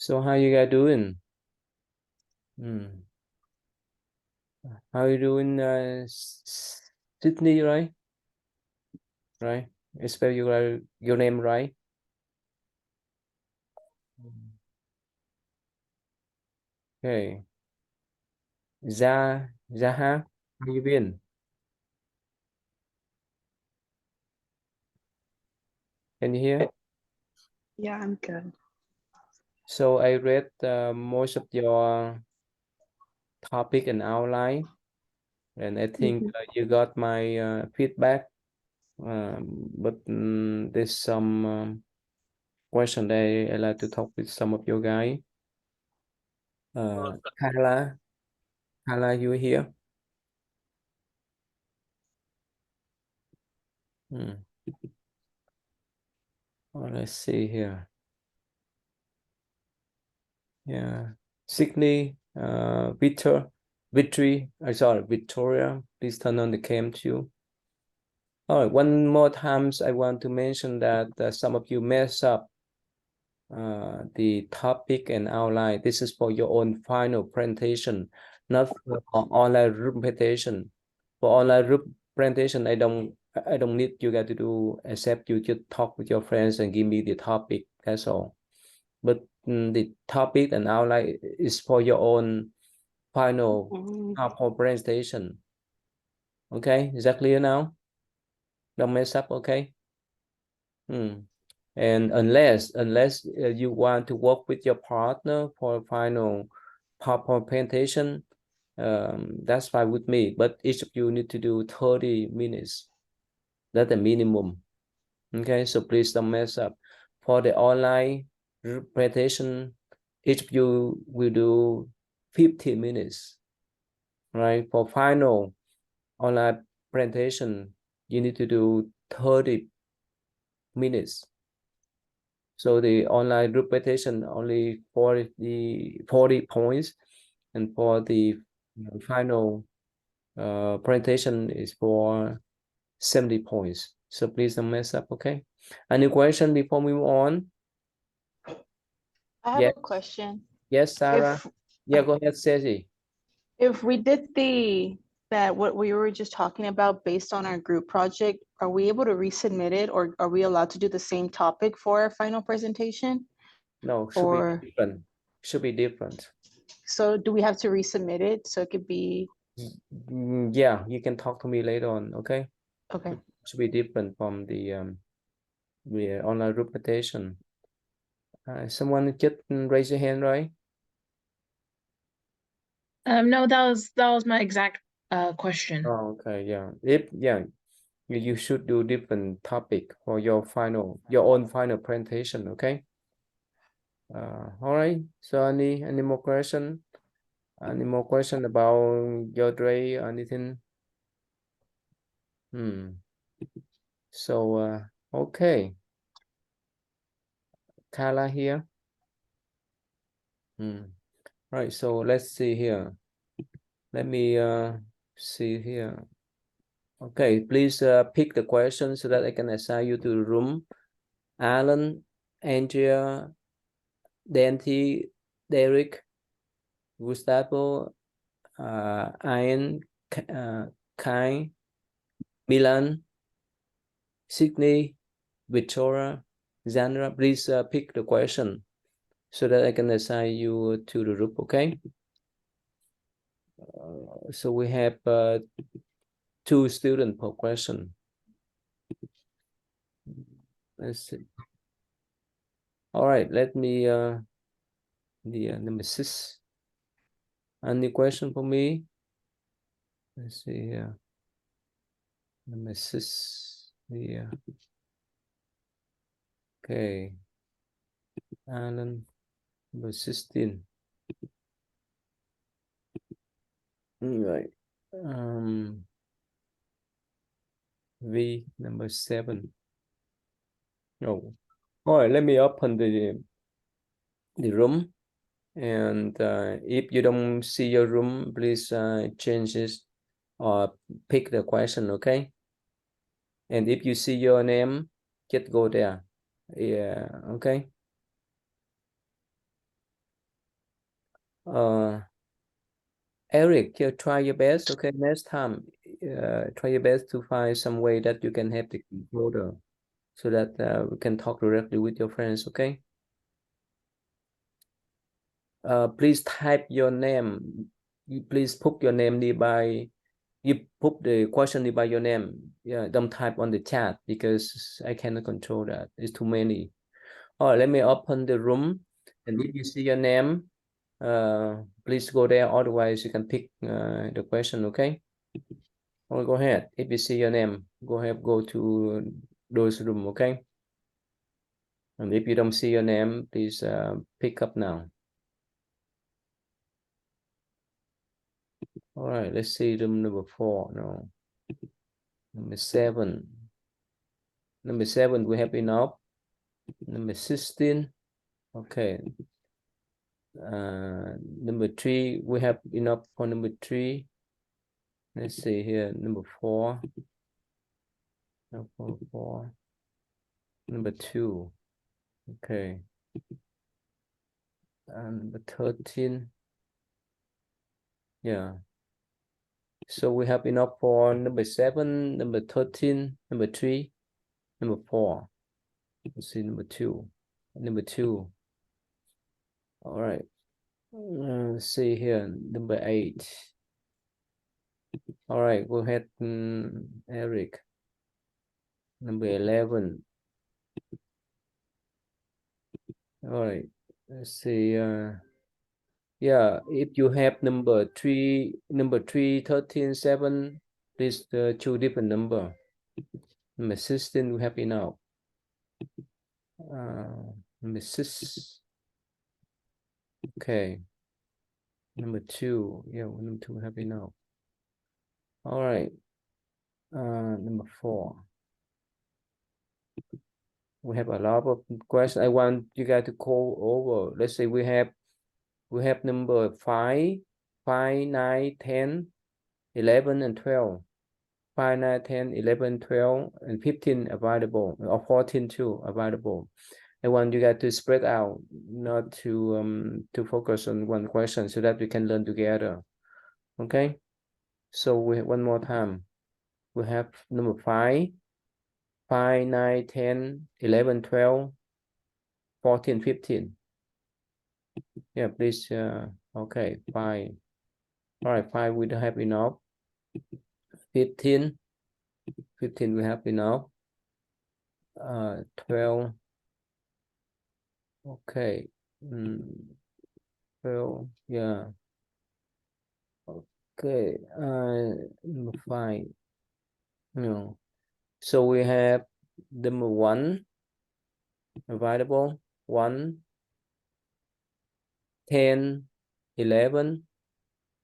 So how you guys doing? How you doing, Sydney, right? Right. I spell your name right. Okay. Zaha, how you been? Can you hear? Yeah, I'm good. So I read most of your topic and outline, and I think you got my feedback. But there's some question that I like to talk with some of you guys. Carla, you here? Oh, let's see here. Yeah, Sydney, Victoria, please turn on the cam too. All right, one more times I want to mention that some of you mess up the topic and outline. This is for your own final presentation, not for online group presentation. For online group presentation, I don't need you guys to do except you just talk with your friends and give me the topic. That's all. But the topic and outline is for your own final PowerPoint presentation. Okay, is that clear now? Don't mess up, okay? And unless you want to work with your partner for a final PowerPoint presentation, that's fine with me. But each of you need to do 30 minutes. That's the minimum. Okay, so please don't mess up. For the online presentation, each of you will do 15 minutes, right? For final online presentation, you need to do 30 minutes. So the online group presentation only for the 40 points, and for the final presentation is for 70 points. So please don't mess up, okay? Any question before we move on? I have Yeah. a question. Yes, Sarah. Yeah, go ahead, Ceci. If we did what we were just talking about based on our group project, are we able to resubmit it, or are we allowed to do the same topic for our final presentation? No, should be Or different. Should be different. so do we have to resubmit it so it could be Yeah, you can talk to me later on, okay? okay? Should be different from the online group presentation. Someone just raise your hand, right? No, that was my exact question. Oh, okay, yeah. You should do different topic for your own final presentation, okay? All right. So any more question? Any more question about your day or anything? So okay. Carla here. Right, so let's see here. Let me see here. Okay, please pick the question so that I can assign you to the room. Alan, Andrea, Dante, Derek, Gustavo, Ian, Kai, Milan, Sydney, Victoria, Zandra. Please pick the question so that I can assign you to the group, okay? So we have 2 students per question. Let's see. All right, let me the number 6. Any question for me? Let's see here. Number 6 here. Okay. Alan, number 16. Right. V, number 7. Oh. All right, let me open the room. And if you don't see your room, please change it or pick the question, okay? And if you see your name, just go there. Yeah, okay. Eric, you try your best. Okay, next time, try your best to find some way that you can have the controller so that we can talk directly with your friends. Okay. Please type your name. Please put your name nearby. You put the question nearby your name. Yeah, don't type on the chat because I cannot control that. It's too many. All right, let me open the room. And if you see your name, please go there. Otherwise, you can pick the question. Okay. Or go ahead. If you see your name, go ahead. Go to those room. Okay. And if you don't see your name, please pick up now. All right, let's see room number 4. No. Number 7. Number 7, we have enough. Number 16. Okay. Number 3, we have enough for number 3. Let's see here. Number 4. Number 4. Number 2. Okay. And number 13. Yeah. So we have enough for number 7, number 13, number 3, number 4. Let's see number 2. Number 2. All right. Let's see here. Number 8. All right. Go ahead, Eric. Number 11. All right. Let's see. Yeah, if you have number 3, 13, 7, please choose different number. Number 16, we have enough. Number 6. Okay. Number 2. Yeah, number 2 have enough. All right. Number 4. We have a lot of questions. I want you guys to call over. Let's say we have number 5, 9, 10, 11, and 12. 5, 9, 10, 11, 12, and 15 available, or 14 too available. I want you guys to spread out, not to focus on one question, so that we can learn together. Okay. So we have one more time. We have number 5, 9, 10, 11, 12, 14, 15. Yeah, please. Okay, 5. All right, 5 we don't have enough. 15 we have enough. 12. Okay. 12. Yeah. Okay. Number 5. No. So we have number 1 available. 1, 10, 11,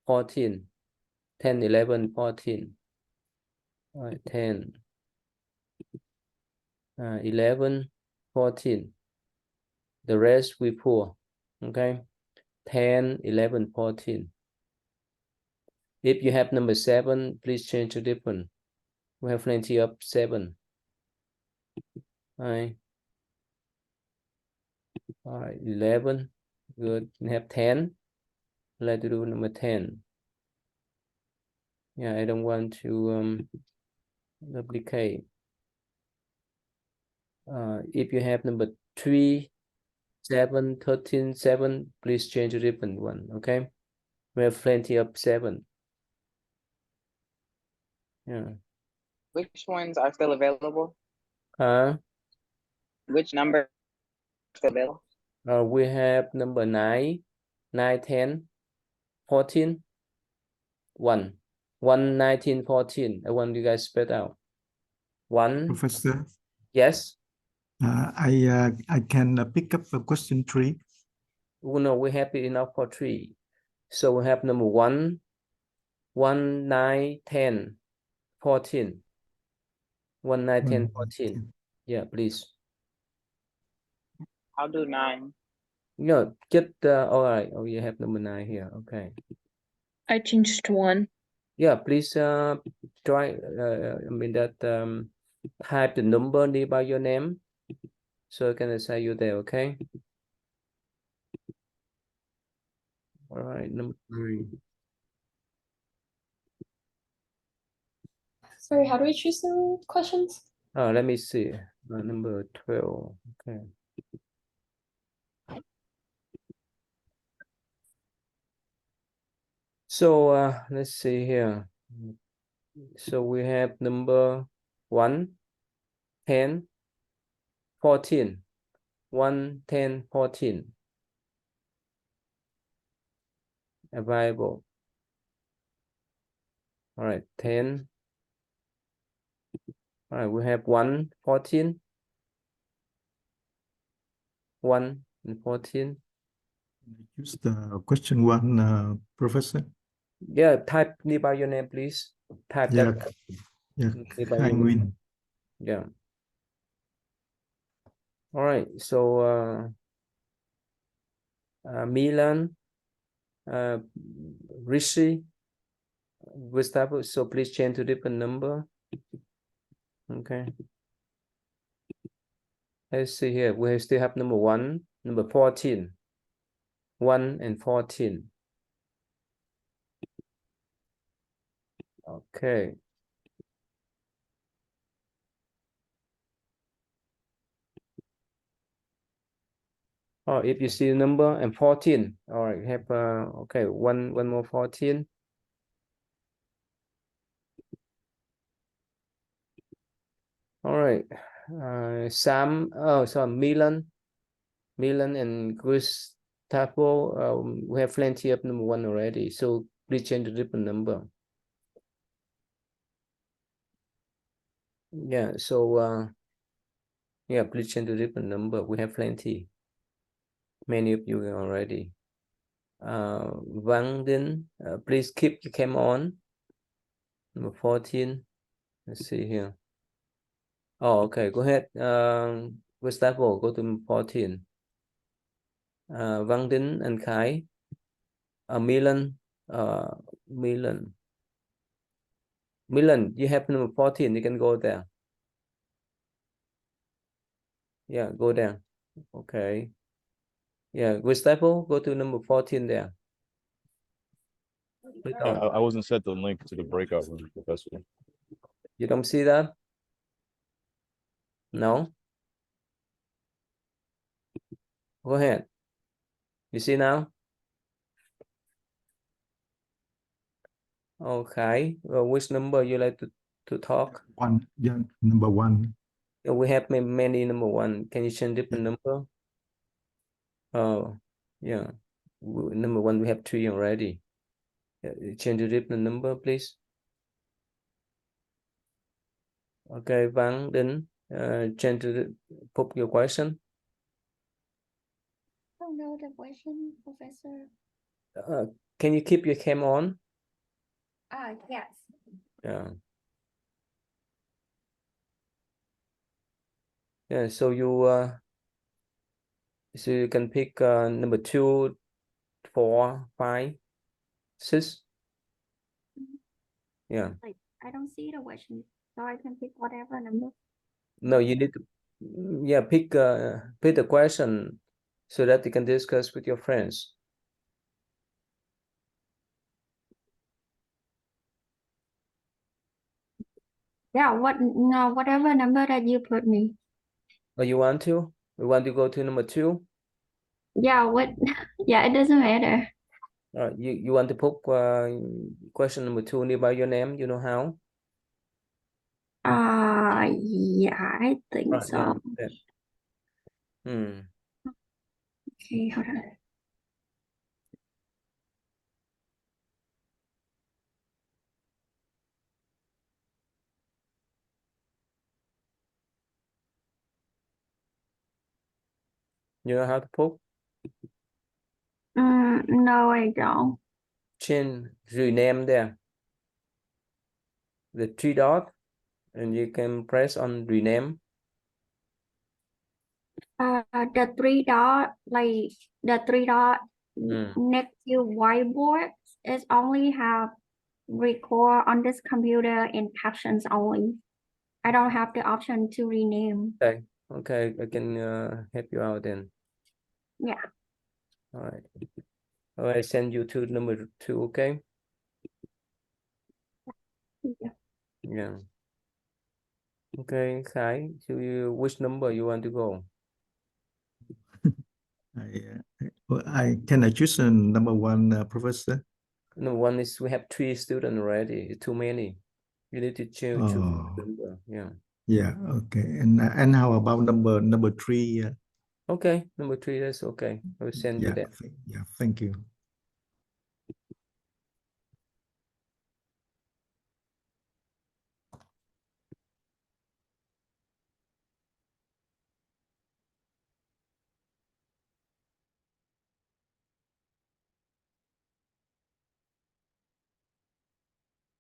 14. 10, 11, 14. All right, 10, 11, 14. The rest we pull. Okay. 10, 11, 14. If you have number 7, please change to different. We have plenty of 7. All right. All right, 11. Good. We have 10. Let's do number 10. Yeah, I don't want to duplicate. If you have number 3, 7, 13, 7, please change to different one. Okay. We have plenty of 7. Yeah. Which ones are still available? Which number are still available? We have number 9, 10, 14, 1, 1, 19, 14. I want you guys spread out. 1. Professor, Yes. I can pick up question 3. Oh, no, we have enough for 3. So we have number 1, 9, 10, 14. 1, 9, 10, 14. Yeah, please. I'll do 9. No, get all right. Oh, you have number 9 here. Okay. I changed to 1. Yeah, please try. Type the number nearby your name, so I can assign you there. Okay. All right, number 3. Sorry, how do we choose the questions? Let me see. Number 12. Okay. So let's see here. So we have number 1, 10, 14. 1, 10, 14. Available. All right, 10. All right, we have 1, 14. 1 and 14. Use the question 1, Professor. Yeah, type nearby your name, please. Type Yeah, that yeah, nearby Khai your name. Nguyên. Yeah. All right, so Milan, Rishi, Gustavo, so please change to different number. Okay. Let's see here. We still have number 1, number 14. 1 and 14. Okay. Oh, if you see the number and 14, all right, have okay, one more 14. All right, Sam, oh, so Milan and Gustavo, we have plenty of number 1 already, so please change to different number. Yeah, so yeah, please change to different number. We have plenty. Many of you already. Van Din, please keep your camera on. Number 14. Let's see here. Oh, okay. Go ahead. Gustavo, go to 14. Van Din and Kai. Milan. Milan, you have number 14. You can go there. Yeah, go there. Okay. Yeah, Gustavo, go to number 14 there. I wasn't sent the link to the breakout room, Professor. You don't see that? No? Go ahead. You see now? Okay. Which number you like to talk? 1, yeah, number 1. We have many number 1. Can you change different number? Oh, yeah. Number 1, we have 3 already. Change to different number, please. Okay, Van Din, change to put your question. I don't know the question, Professor. Can you keep your cam on? Yes. Yeah. Yeah, so you can pick number 2, 4, 5, 6. Yeah. Like, I don't see the question, so I can pick whatever number. No, you need to, yeah, pick the question so that you can discuss with your friends. Yeah, whatever number that you put me. Oh, you want to? We want to go to number 2? Yeah, yeah, it doesn't matter. You want to put question number 2 nearby your name? You know how? Yeah, I think Right, yeah. so. Yeah. Okay, hold on. You know how to put? No, I don't. Change rename there. The 3 dot, and you can press on rename. The 3 dot, like the 3 dot next to whiteboard is only have record on this computer in captions only. I don't have the option to rename. Okay, I can help you out then. Yeah. All right. I send you to number 2, okay? Yeah. Yeah. Okay, Khai, which number you want to go? I can I choose number 1, Professor? Number 1 is we have 3 students already. It's too many. You need to choose Oh, number. Yeah. yeah. Okay. And how about number 3? Okay, number 3, that's okay. I will send you Yeah. that. Yeah. Thank you.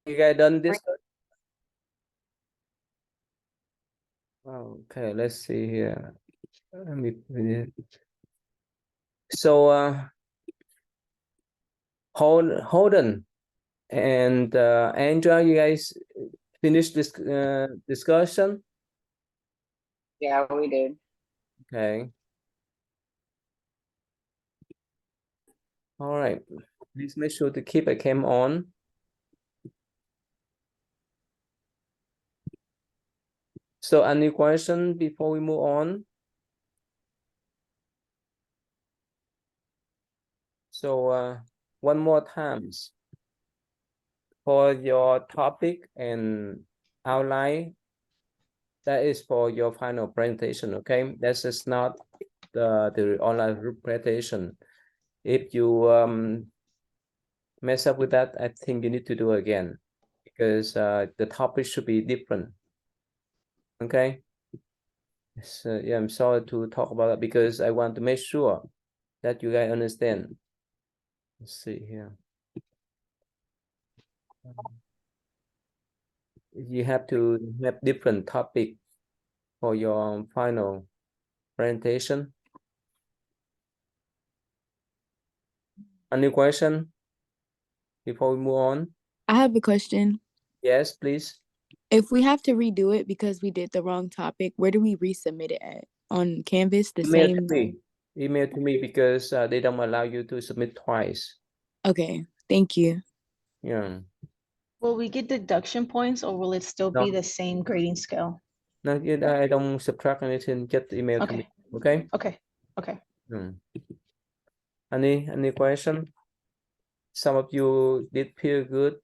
You guys done this? Okay, let's see here. Let me put it. So Holden and Andrea, you guys finished this discussion? Yeah, we did. Okay. All right. Please make sure to keep a cam on. So any question before we move on? So one more times for your topic and outline, that is for your final presentation, okay? This is not the online presentation. If you mess up with that, I think you need to do again because the topic should be different. Okay. So yeah, I'm sorry to talk about that because I want to make sure that you guys understand. Let's see here. You have to have different topic for your final presentation. Any question before we move on? I have a question. Yes, please. If we have to redo it because we did the wrong topic, where do we resubmit it at? On Canvas, the Email same? to me. Email to me because they don't allow you to submit twice. Okay, thank you. Yeah. Will we get deduction points or will it still be No. the same grading scale? No, I don't subtract anything. Just email to me. Okay, Okay. okay. Any question? Some of you did feel good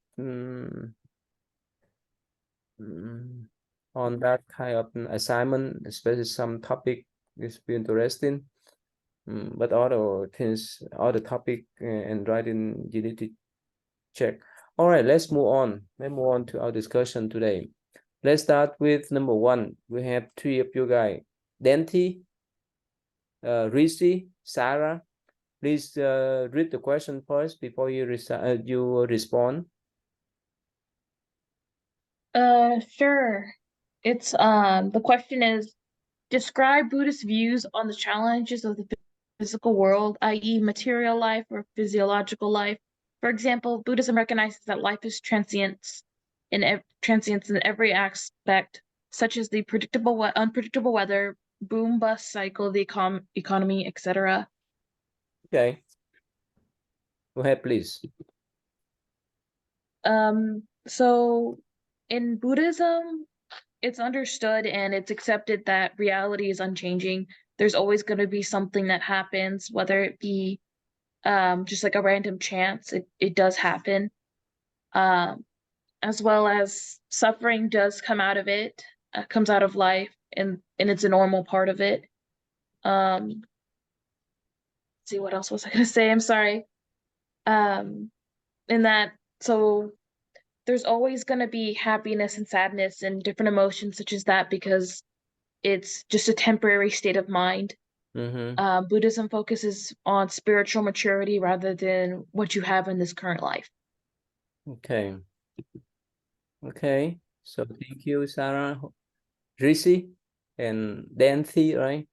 on that kind of assignment, especially some topic is be interesting. But other things, other topic and writing, you need to check. All right, let's move on. Let's move on to our discussion today. Let's start with number 1. We have 3 of you guys. Dante, Rishi, Sarah. Please read the question first before you respond. Sure. It's the question is, describe Buddhist views on the challenges of the physical world, i.e. material life or physiological life. For example, Buddhism recognizes that life is transience in every aspect, such as the unpredictable weather, boom bust cycle, the economy, etc. Okay. Go ahead, please. So in Buddhism, it's understood and it's accepted that reality is unchanging. There's always going to be something that happens, whether it be just like a random chance, it does happen. As well as suffering does come out of it, comes out of life, and it's a normal part of it. Let's see, what else was I gonna say? I'm sorry. In that, so there's always gonna be happiness and sadness and different emotions such as that because it's just a temporary state of mind. Buddhism focuses on spiritual maturity rather than what you have in this current life. Okay. Okay. So thank you, Sarah, Rishi, and Dante, right?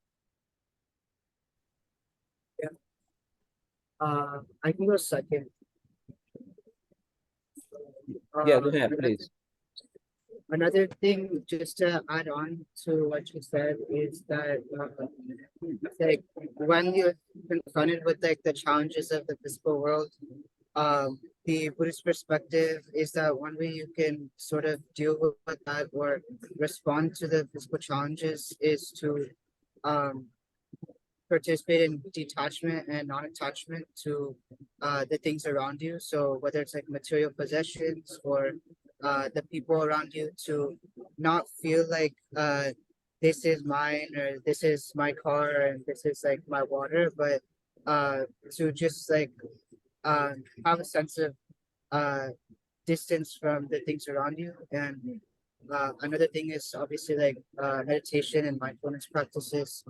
I can go second. Yeah, go ahead, please. Another thing, just to add on to what you said, is that like when you confronted with like the challenges of the physical world, the Buddhist perspective is that one way you can sort of deal with that or respond to the physical challenges is to participate in detachment and non-attachment to the things around you. So whether it's like material possessions or the people around you, to not feel like this is mine or this is my car and this is like my water, but to just like have a sense of distance from the things around you. And another thing is obviously like meditation and mindfulness practices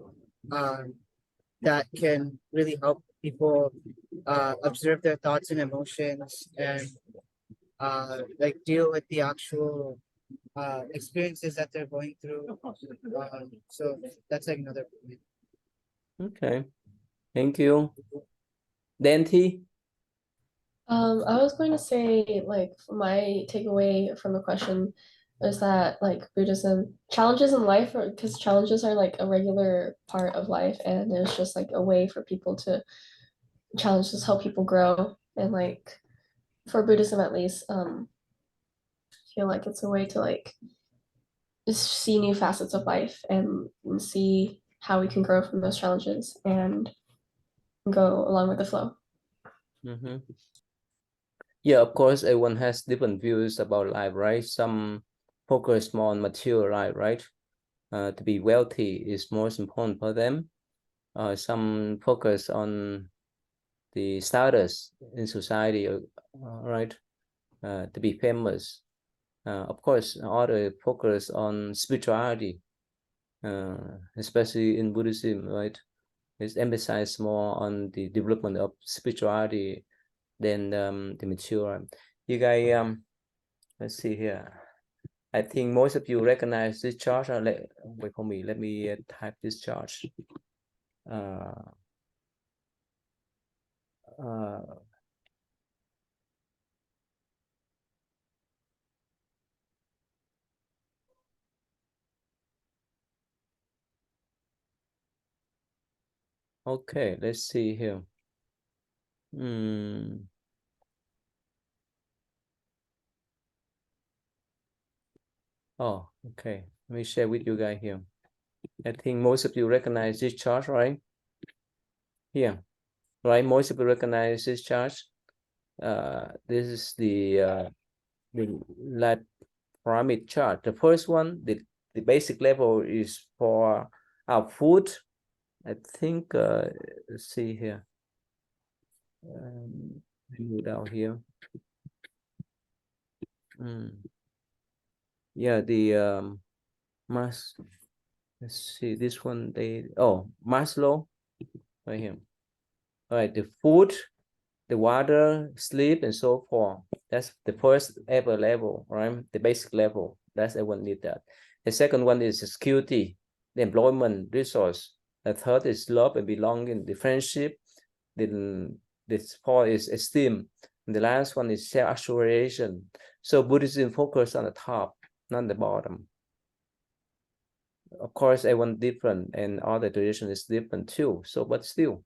that can really help people observe their thoughts and emotions and like deal with the actual experiences that they're going through. So that's like another point. Okay, thank you. Dante? I was going to say, like, my takeaway from the question is that, like, Buddhism challenges in life, because challenges are like a regular part of life, and there's just like a way for people to challenges help people grow, and like for Buddhism at least, feel like it's a way to like just see new facets of life and see how we can grow from those challenges and go along with the flow. Mm-hmm. Yeah, of course, everyone has different views about life, right? Some focus more on material life, right? To be wealthy is most important for them. Some focus on the status in society, right? To be famous. Of course, other focus on spirituality, especially in Buddhism, right? It's emphasized more on the development of spirituality than the material. You guys, let's see here. I think most of you recognize this chart. Wait for me. Let me type this chart. Okay, let's see here. Oh, okay. Let me share with you guys here. I think most of you recognize this chart, right? Here, right? Most of you recognize this chart. This is the life pyramid chart. The first one, the basic level is for our food. I think, let's see here. Move down here. Yeah, the let's see this one. Maslow right here. All right, the food, the water, sleep, and so forth. That's the first ever level, right? The basic level. That's everyone need that. The second one is security, the employment, resource. The third is love and belonging, the friendship. The fourth is esteem. And the last one is self-actualization. So Buddhism focus on the top, not the bottom. Of course, everyone different, and all the tradition is different too. So, but still,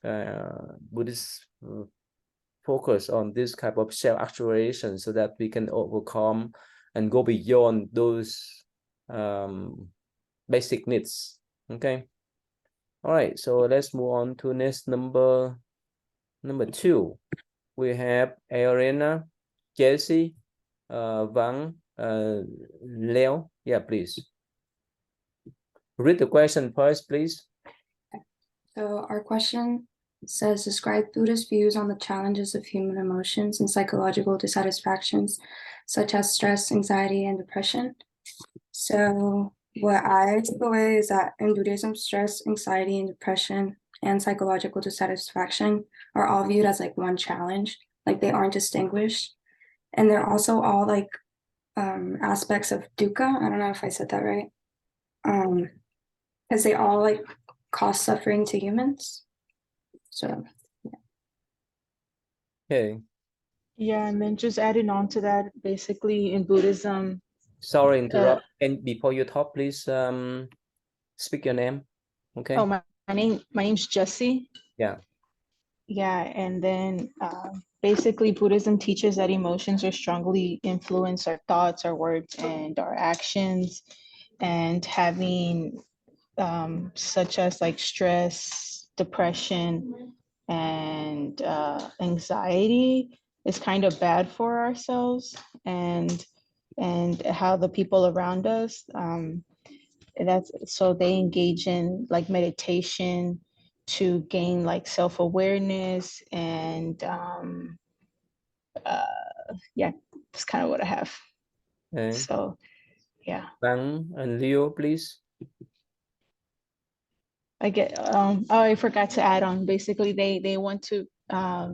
Buddhists focus on this type of self-actualization so that we can overcome and go beyond those basic needs. Okay. All right. So let's move on to next number 2. We have Arena, Jesse, Vang, Leo. Yeah, please. Read the question first, please. So our question says, describe Buddhist views on the challenges of human emotions and psychological dissatisfactions, such as stress, anxiety, and depression. So what I took away is that in Buddhism, stress, anxiety, and depression and psychological dissatisfaction are all viewed as like one challenge, like they aren't distinguished. And they're also all like aspects of dukkha. I don't know if I said that right. Because they all like cause suffering to humans. So yeah. Okay. Yeah, and then just adding on to that, basically in Buddhism. Sorry, interrupt. And before you talk, please speak your name. Okay. Oh, my name's Jessie. Yeah. Yeah, and then basically Buddhism teaches that emotions are strongly influence our thoughts, our words, and our actions, and having such as like stress, depression, and anxiety is kind of bad for ourselves and how the people around us. That's so they engage in like meditation to gain like self-awareness and yeah, that's kind of what I have. Okay. So yeah, Bang and Leo, please. I get oh, I forgot to add on. Basically they want to I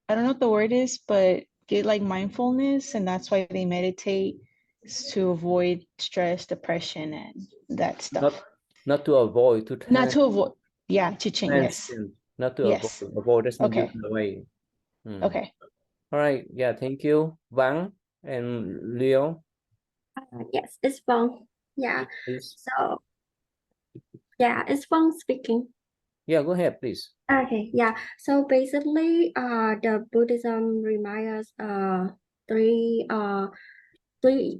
don't know what the word is, but get like mindfulness, and that's why they meditate to avoid stress, depression, and that Not stuff. not to avoid, to Not to avoid, yeah, to change. Yes, transcend, not to avoid. yes. Avoid doesn't mean you Okay, run away. Hmm. okay. All right. Yeah. Thank you, Bang and Leo. Yes, it's fun. Yeah. Please. So yeah, it's fun speaking. Yeah. Go ahead, please. Okay, yeah. So basically, the Buddhism reminds us three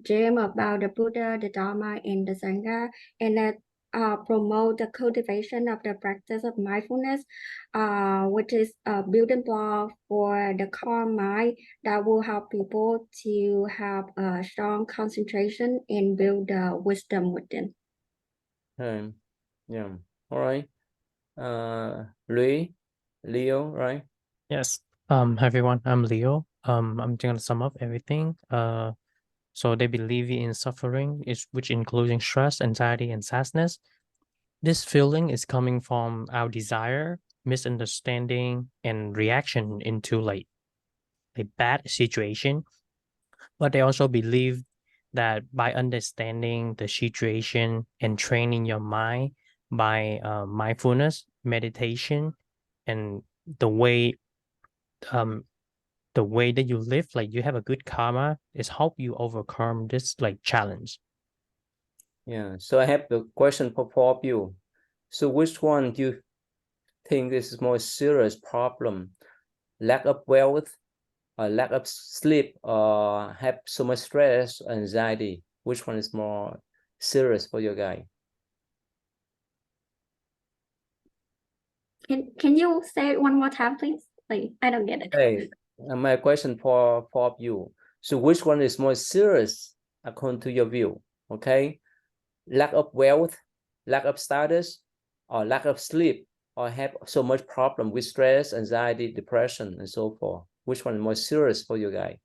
gem about the Buddha, the Dharma, and the Sangha, and that promote the cultivation of the practice of mindfulness, which is a building block for the calm mind that will help people to have a strong concentration and build the wisdom within. Yeah. All right. Leo, right? Yes. Hi everyone, I'm Leo. I'm going to sum up everything. So they believe in suffering, which including stress, anxiety, and sadness. This feeling is coming from our desire, misunderstanding, and reaction into like a bad situation. But they also believe that by understanding the situation and training your mind by mindfulness, meditation, and the way that you live, like you have a good karma, is help you overcome this like challenge. Yeah. So I have the question for four of you. So which one do you think is more serious problem? Lack of wealth, or lack of sleep, or have so much stress, anxiety? Which one is more serious for your guy? Can you say it one more time, please? Like I don't get it. Hey, my question for four of you. So which one is more serious according to your view? Okay. Lack of wealth, lack of status, or lack of sleep, or have so much problem with stress, anxiety, depression, and so forth. Which one is more serious for you guy?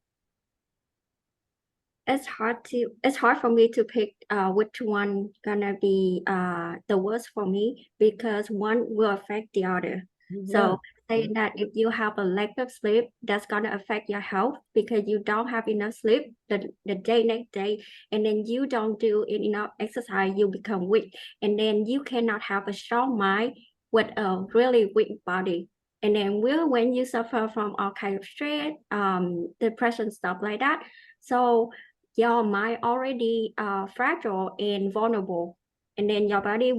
It's hard for me to pick which one gonna be the worst for me because one will affect the other. So saying that if you have a lack of sleep, that's gonna affect your health because you don't have enough sleep the day next day, and then you don't do enough exercise, you become weak, and then you cannot have a strong mind with a really weak body. And then when you suffer from all kind of stress, depression, stuff like that. So your mind already fragile and vulnerable, and then your body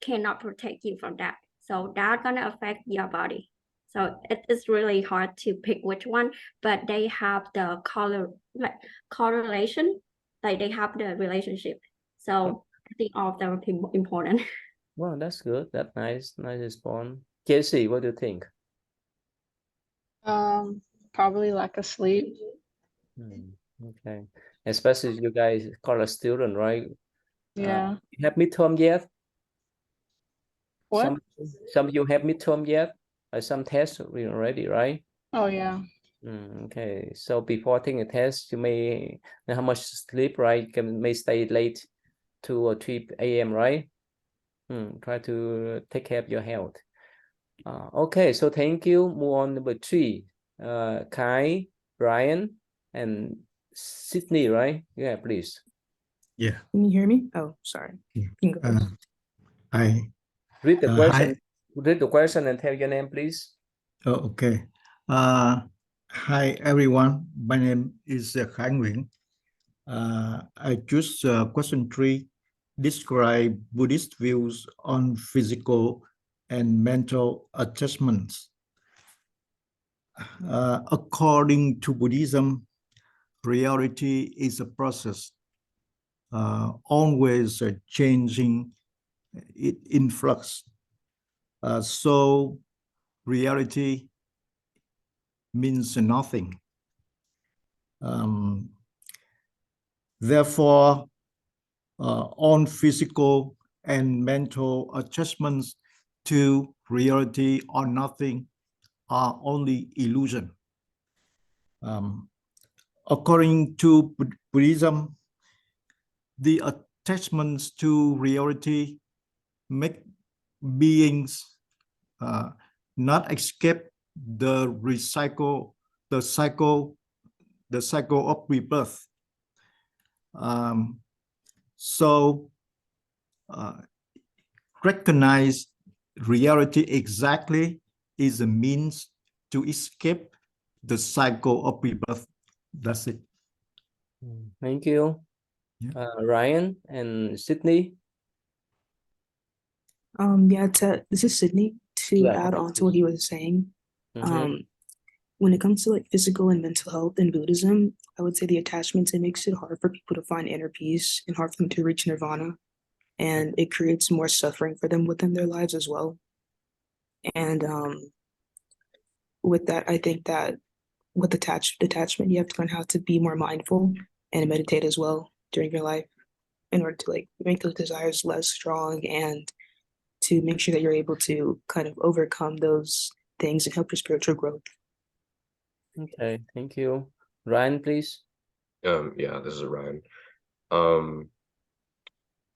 cannot protect you from that. So that's gonna affect your body. So it is really hard to pick which one, but they have the correlation, like they have the relationship. So I think all of them are important. Well, that's good. That's nice. Nice response. Casey, what do you think? Probably lack of sleep. Okay. Especially you guys college student, right? Yeah. You have midterm yet? What? Some of you have midterm yet? Some tests already, right? Oh yeah. Okay. So before taking a test, you may know how much sleep, right? You may stay late 2 or 3 a.m., right? Try to take care of your health. Okay, so thank you. Move on number 3. Kai, Brian, and Sydney, right? Yeah, please. Yeah. Can you hear me? Oh, sorry. You can go. Hi. Read the Hi. question. Read the question and tell your name, please. Oh, okay. Hi, everyone. My name is Khai Nguyen. I choose question 3. Describe Buddhist views on physical and mental adjustments. According to Buddhism, reality is a process, always changing, it in flux. So reality means nothing. Therefore, all physical and mental adjustments to reality or nothing are only illusion. According to Buddhism, the attachments to reality make beings not escape the cycle of rebirth. So recognize reality exactly is a means to escape the cycle of rebirth. That's it. Thank you. Yeah. Ryan and Sydney. This is Sydney. To Yeah, add okay, on to what he was saying, Mhm. when it comes to like physical and mental health in Buddhism, I would say the attachments, it makes it hard for people to find inner peace and hard for them to reach nirvana. And it creates more suffering for them within their lives as well. And with that, I think that with detachment, you have to learn how to be more mindful and meditate as well during your life in order to like make those desires less strong and to make sure that you're able to kind of overcome those things and help your spiritual growth. Okay, thank you. Ryan, please. Yeah, this is Ryan.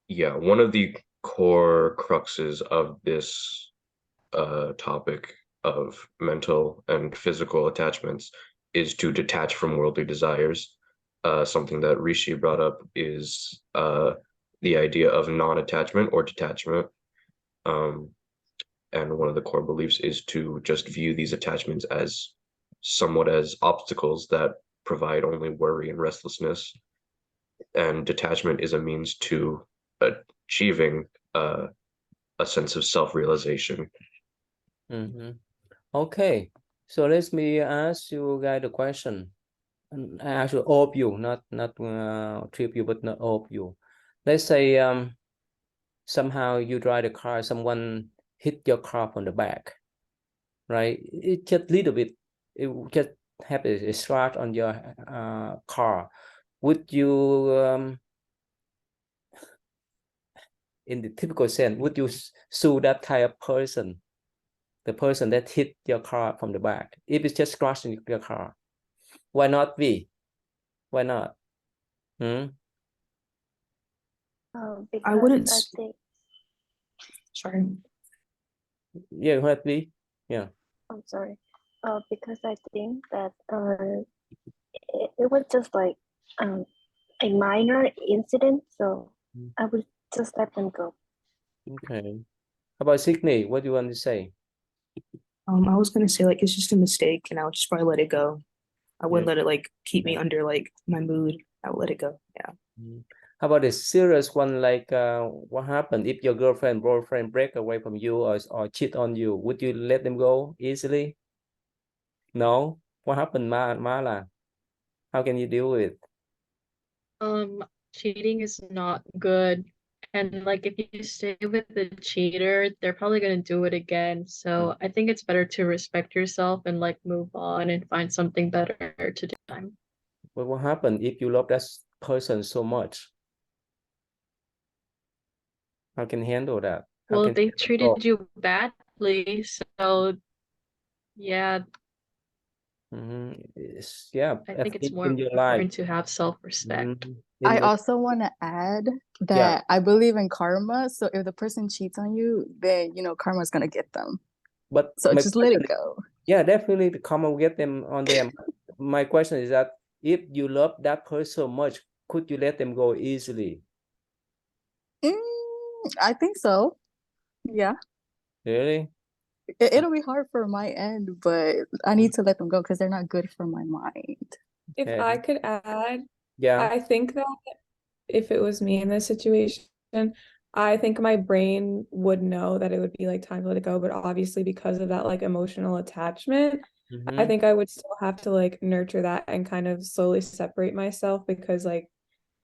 Yeah, one of the core cruxes of this topic of mental and physical attachments is to detach from worldly desires. Something that Rishi brought up is the idea of non-attachment or detachment. And one of the core beliefs is to just view these attachments as somewhat as obstacles that provide only worry and restlessness. And detachment is a means to achieving a sense of self-realization. Okay, so let me ask you guys a question. And actually, all of you, not three of you, but not all of you. Let's say somehow you drive the car, someone hit your car from the back, right? It just little bit, it just have a scratch on your car. Would you in the typical sense, would you sue that kind of person, the person that hit your car from the back, if it's just scratching your car? Why not we? Why not? I wouldn't. I think, Sorry. Yeah, go ahead, please. Yeah. I'm sorry. Because I think that it was just like a minor incident, so I would just let them go. Okay. How about Sydney? What do you want to say? I was gonna say like it's just a mistake, and I would just probably let it go. I wouldn't let it like keep me under like my mood. I would let it go. Yeah. How about the serious one, like what happened if your girlfriend, boyfriend break away from you or cheat on you? Would you let them go easily? No? What happened, Mala? How can you deal with? Cheating is not good. And like if you stay with the cheater, they're probably gonna do it again. So I think it's better to respect yourself and like move on and find something better to do. But what happened if you love that person so much? How can you handle that? How Well, can they you treated you badly, so yeah, yeah, I think it's in more your life. important to have self-respect. I also want to add that I believe in karma. So if the person cheats on you, then karma is gonna get them. But so just let it go. Yeah, definitely the karma will get them on them. My question is that if you love that person so much, could you let them go easily? I think so. Yeah. Really? It'll be hard for my end, but I need to let them go because they're not good for my mind. If I could add, Yeah. I think that if it was me in this situation, I think my brain would know that it would be like time to let it go, but obviously because of that like emotional attachment, I think I would still have to like nurture that and kind of slowly separate myself because like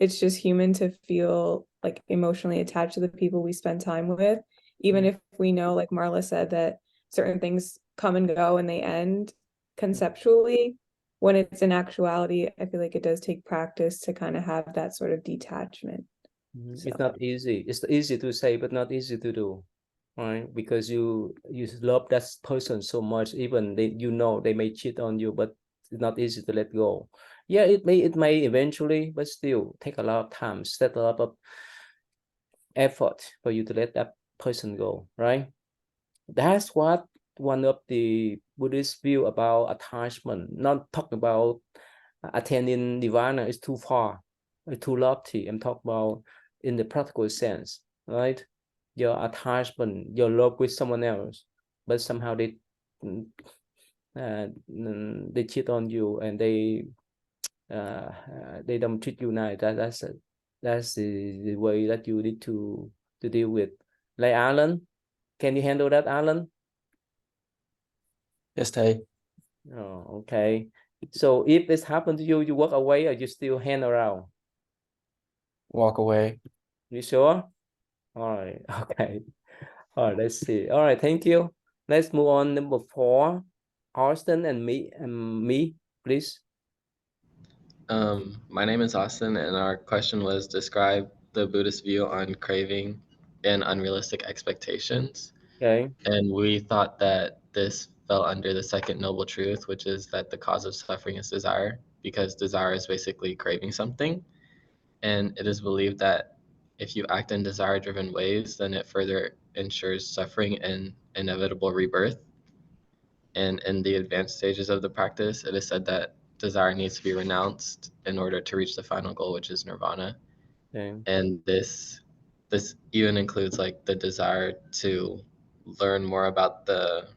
it's just human to feel like emotionally attached to the people we spend time with, even if we know, like Marla said, that certain things come and go and they end conceptually. When it's in actuality, I feel like it does take practice to kind of have that sort of detachment. It's not easy. It's easy to say, but not easy to do, right? Because you love that person so much, even they may cheat on you, but it's not easy to let go. Yeah, it may eventually, but still take a lot of time, set a lot of effort for you to let that person go, right? That's what one of the Buddhist view about attachment. Not talking about attaining nirvana is too far, too lofty. I'm talking about in the practical sense, right? Your attachment, your love with someone else, but somehow they cheat on you and they don't treat you nice. That's the way that you need to deal with. Like Alan, can you handle that, Alan? Yes, thầy. Oh, okay. So if this happened to you, you walk away or you still hang around? Walk away. You sure? All right. Okay. All right. Let's see. All right. Thank you. Let's move on. Number 4, Austin and me, please. My name is Austin, and our question was describe the Buddhist view on craving and unrealistic expectations. Okay. And we thought that this fell under the second noble truth, which is that the cause of suffering is desire, because desire is basically craving something. And it is believed that if you act in desire-driven ways, then it further ensures suffering and inevitable rebirth. And in the advanced stages of the practice, it is said that desire needs to be renounced in order to reach the final goal, which is nirvana. Okay. And this even includes like the desire to learn more about the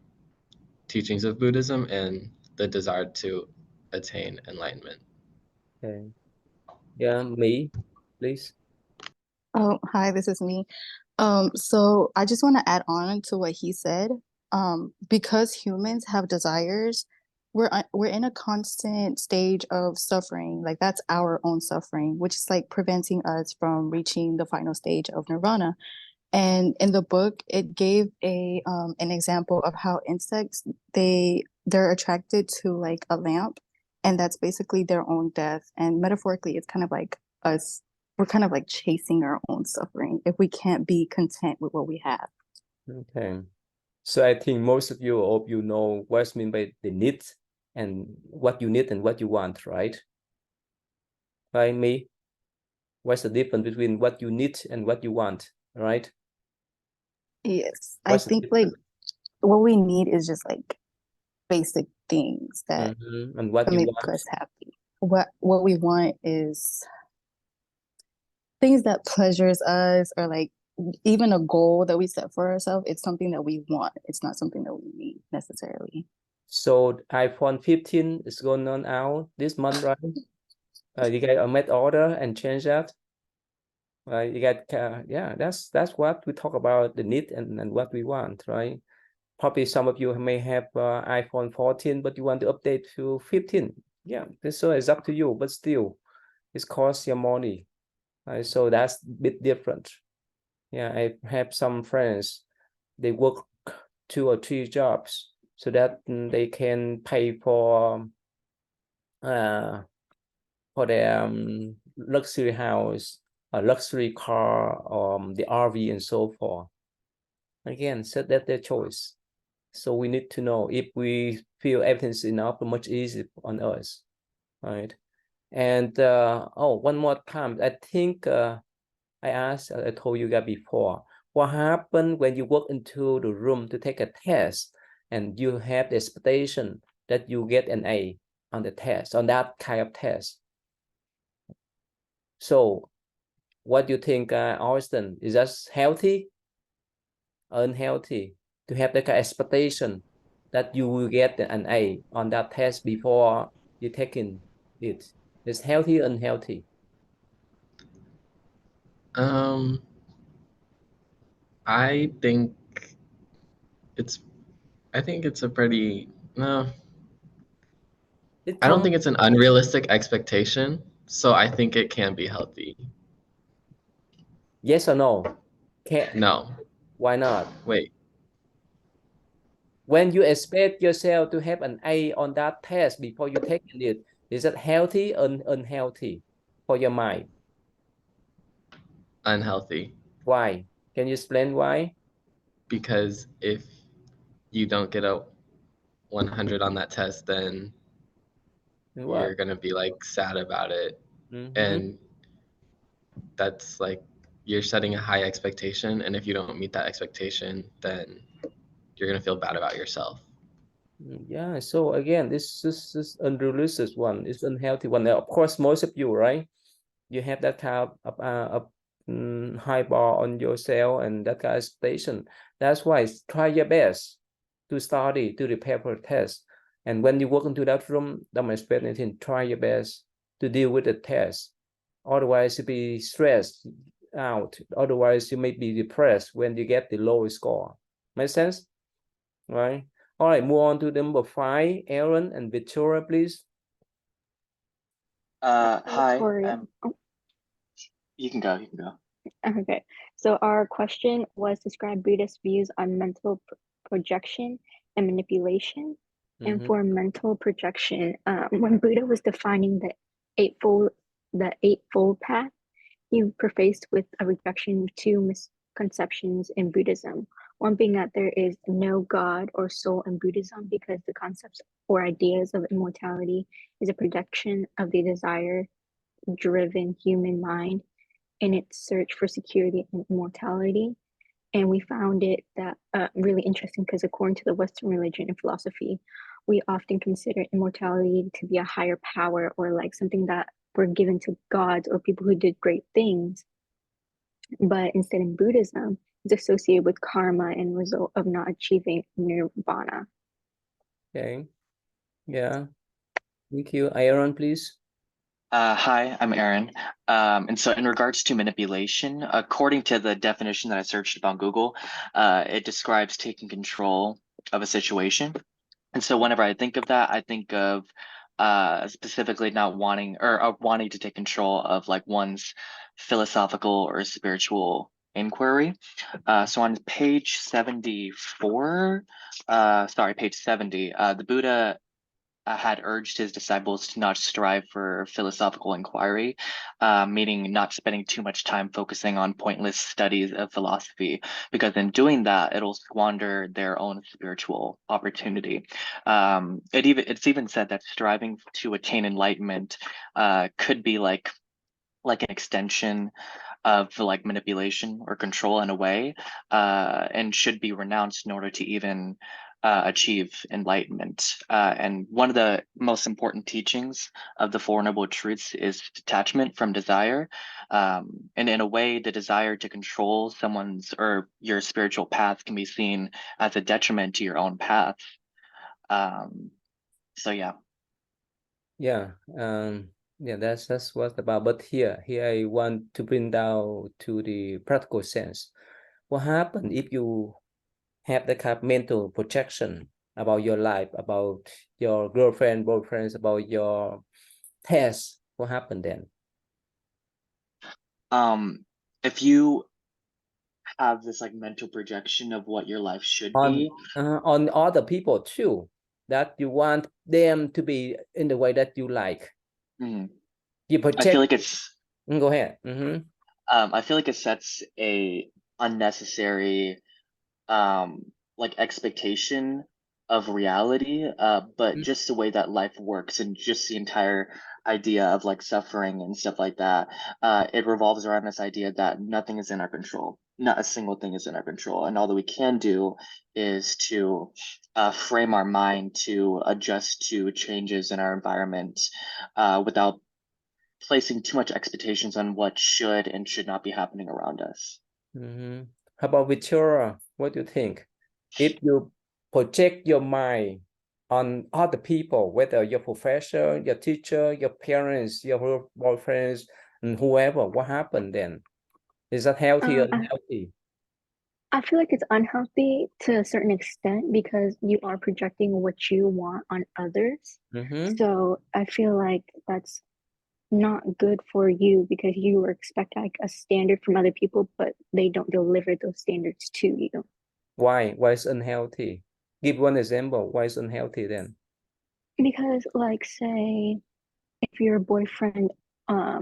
teachings of Buddhism and the desire to attain enlightenment. Okay. Yeah, me, please. Oh, hi, this is me. So I just want to add on to what he said. Because humans have desires, we're in a constant stage of suffering. Like that's our own suffering, which is like preventing us from reaching the final stage of nirvana. And in the book, it gave an example of how insects they're attracted to like a lamp, and that's basically their own death. And metaphorically, it's kind of like us. We're kind of like chasing our own suffering if we can't be content with what we have. Okay. So I think most of you, all of you know what's meant by the need and what you need and what you want, right? Right, me? What's the difference between what you need and what you want, right? Yes, What's I think like what we need is just like basic things that and what you make want? us happy. What we want is things that pleasures us, or like even a goal that we set for ourselves. It's something that we want. It's not something that we need necessarily. So iPhone 15 is going on out this month, right? You get a made order and change that. You get yeah, that's what we talk about, the need and what we want, right? Probably some of you may have iPhone 14, but you want to update to 15. Yeah, so it's up to you, but still, it costs your money. Right? So that's a bit different. Yeah, I have some friends, they work 2 or 3 jobs so that they can pay for their luxury house, a luxury car, the RV and so forth. Again, so that's their choice. So we need to know if we feel everything's enough, much easier on us, right? And one more time, I think I told you guys before, what happened when you walk into the room to take a test and you have the expectation that you get an A on the test, on that kind of test. So what do you think, Austin? Is that healthy or unhealthy to have that kind of expectation that you will get an A on that test before you taking it? Is healthy or unhealthy? I think it's I think it's a pretty no. I don't think it's an unrealistic expectation, so I think it can be healthy. Yes or no? Can't. No. Why not? Wait. When you expect yourself to have an A on that test before you take it, is that healthy or unhealthy for your mind? Unhealthy. Why? Can you explain why? Because if you don't get a 100 on that test, then you're gonna be like sad about it. And that's like you're setting a high expectation, and if you don't meet that expectation, then you're gonna feel bad about yourself. Yeah, so again, this is unrealistic one. It's unhealthy one. Now, of course, most of you, right? You have that kind of high bar on yourself and that kind of expectation. That's why try your best to study, to prepare for the test. And when you walk into that room, don't expect anything. Try your best to deal with the test. Otherwise, you'll be stressed out. Otherwise, you may be depressed when you get the low score. Make sense? Right? All right, move on to number 5. Aaron and Victoria, please. Hi. Victoria. You can go. You can go. Okay, so our question was describe Buddhist views on mental projection and manipulation. And for mental projection, when Buddha was defining the eightfold path, he prefaced with a rejection of two misconceptions in Buddhism. One being that there is no God or soul in Buddhism because the concepts or ideas of immortality is a projection of the desire-driven human mind in its search for security and immortality. And we found it that really interesting because according to the Western religion and philosophy, we often consider immortality to be a higher power or like something that were given to gods or people who did great things. But instead in Buddhism, it's associated with karma and result of not achieving nirvana. Okay. Yeah. Thank you. Aaron, please. Hi, I'm Aaron. And so in regards to manipulation, according to the definition that I searched up on Google, it describes taking control of a situation. And so whenever I think of that, I think of specifically not wanting or wanting to take control of like one's philosophical or spiritual inquiry. So on page 74, page 70, the Buddha had urged his disciples to not strive for philosophical inquiry, meaning not spending too much time focusing on pointless studies of philosophy, because in doing that, it'll squander their own spiritual opportunity. It's even said that striving to attain enlightenment could be like an extension of like manipulation or control in a way, and should be renounced in order to even achieve enlightenment. And one of the most important teachings of the Four Noble Truths is detachment from desire. And in a way, the desire to control someone's or your spiritual path can be seen as a detriment to your own path. So yeah. Yeah. Yeah, that's what about. But here I want to bring down to the practical sense. What happens if you have the kind of mental projection about your life, about your girlfriend, boyfriends, about your test? What happened then? If you have this like mental projection of what your life should be on other people too, that you want them to be in the way that you like. You project. I feel like it's go ahead. I feel like it sets a unnecessary like expectation of reality, but just the way that life works and just the entire idea of like suffering and stuff like that, it revolves around this idea that nothing is in our control. Not a single thing is in our control, and all that we can do is to frame our mind to adjust to changes in our environment, without placing too much expectations on what should and should not be happening around us. How about Victoria? What do you think? If you project your mind on other people, whether your professor, your teacher, your parents, your boyfriends, and whoever, what happened then? Is that healthy or unhealthy? I feel like it's unhealthy to a certain extent because you are projecting what you want on others. So I feel like that's not good for you because you expect like a standard from other people, but they don't deliver those standards to you. Why? Why is unhealthy? Give one example. Why is unhealthy then? Because like say if your boyfriend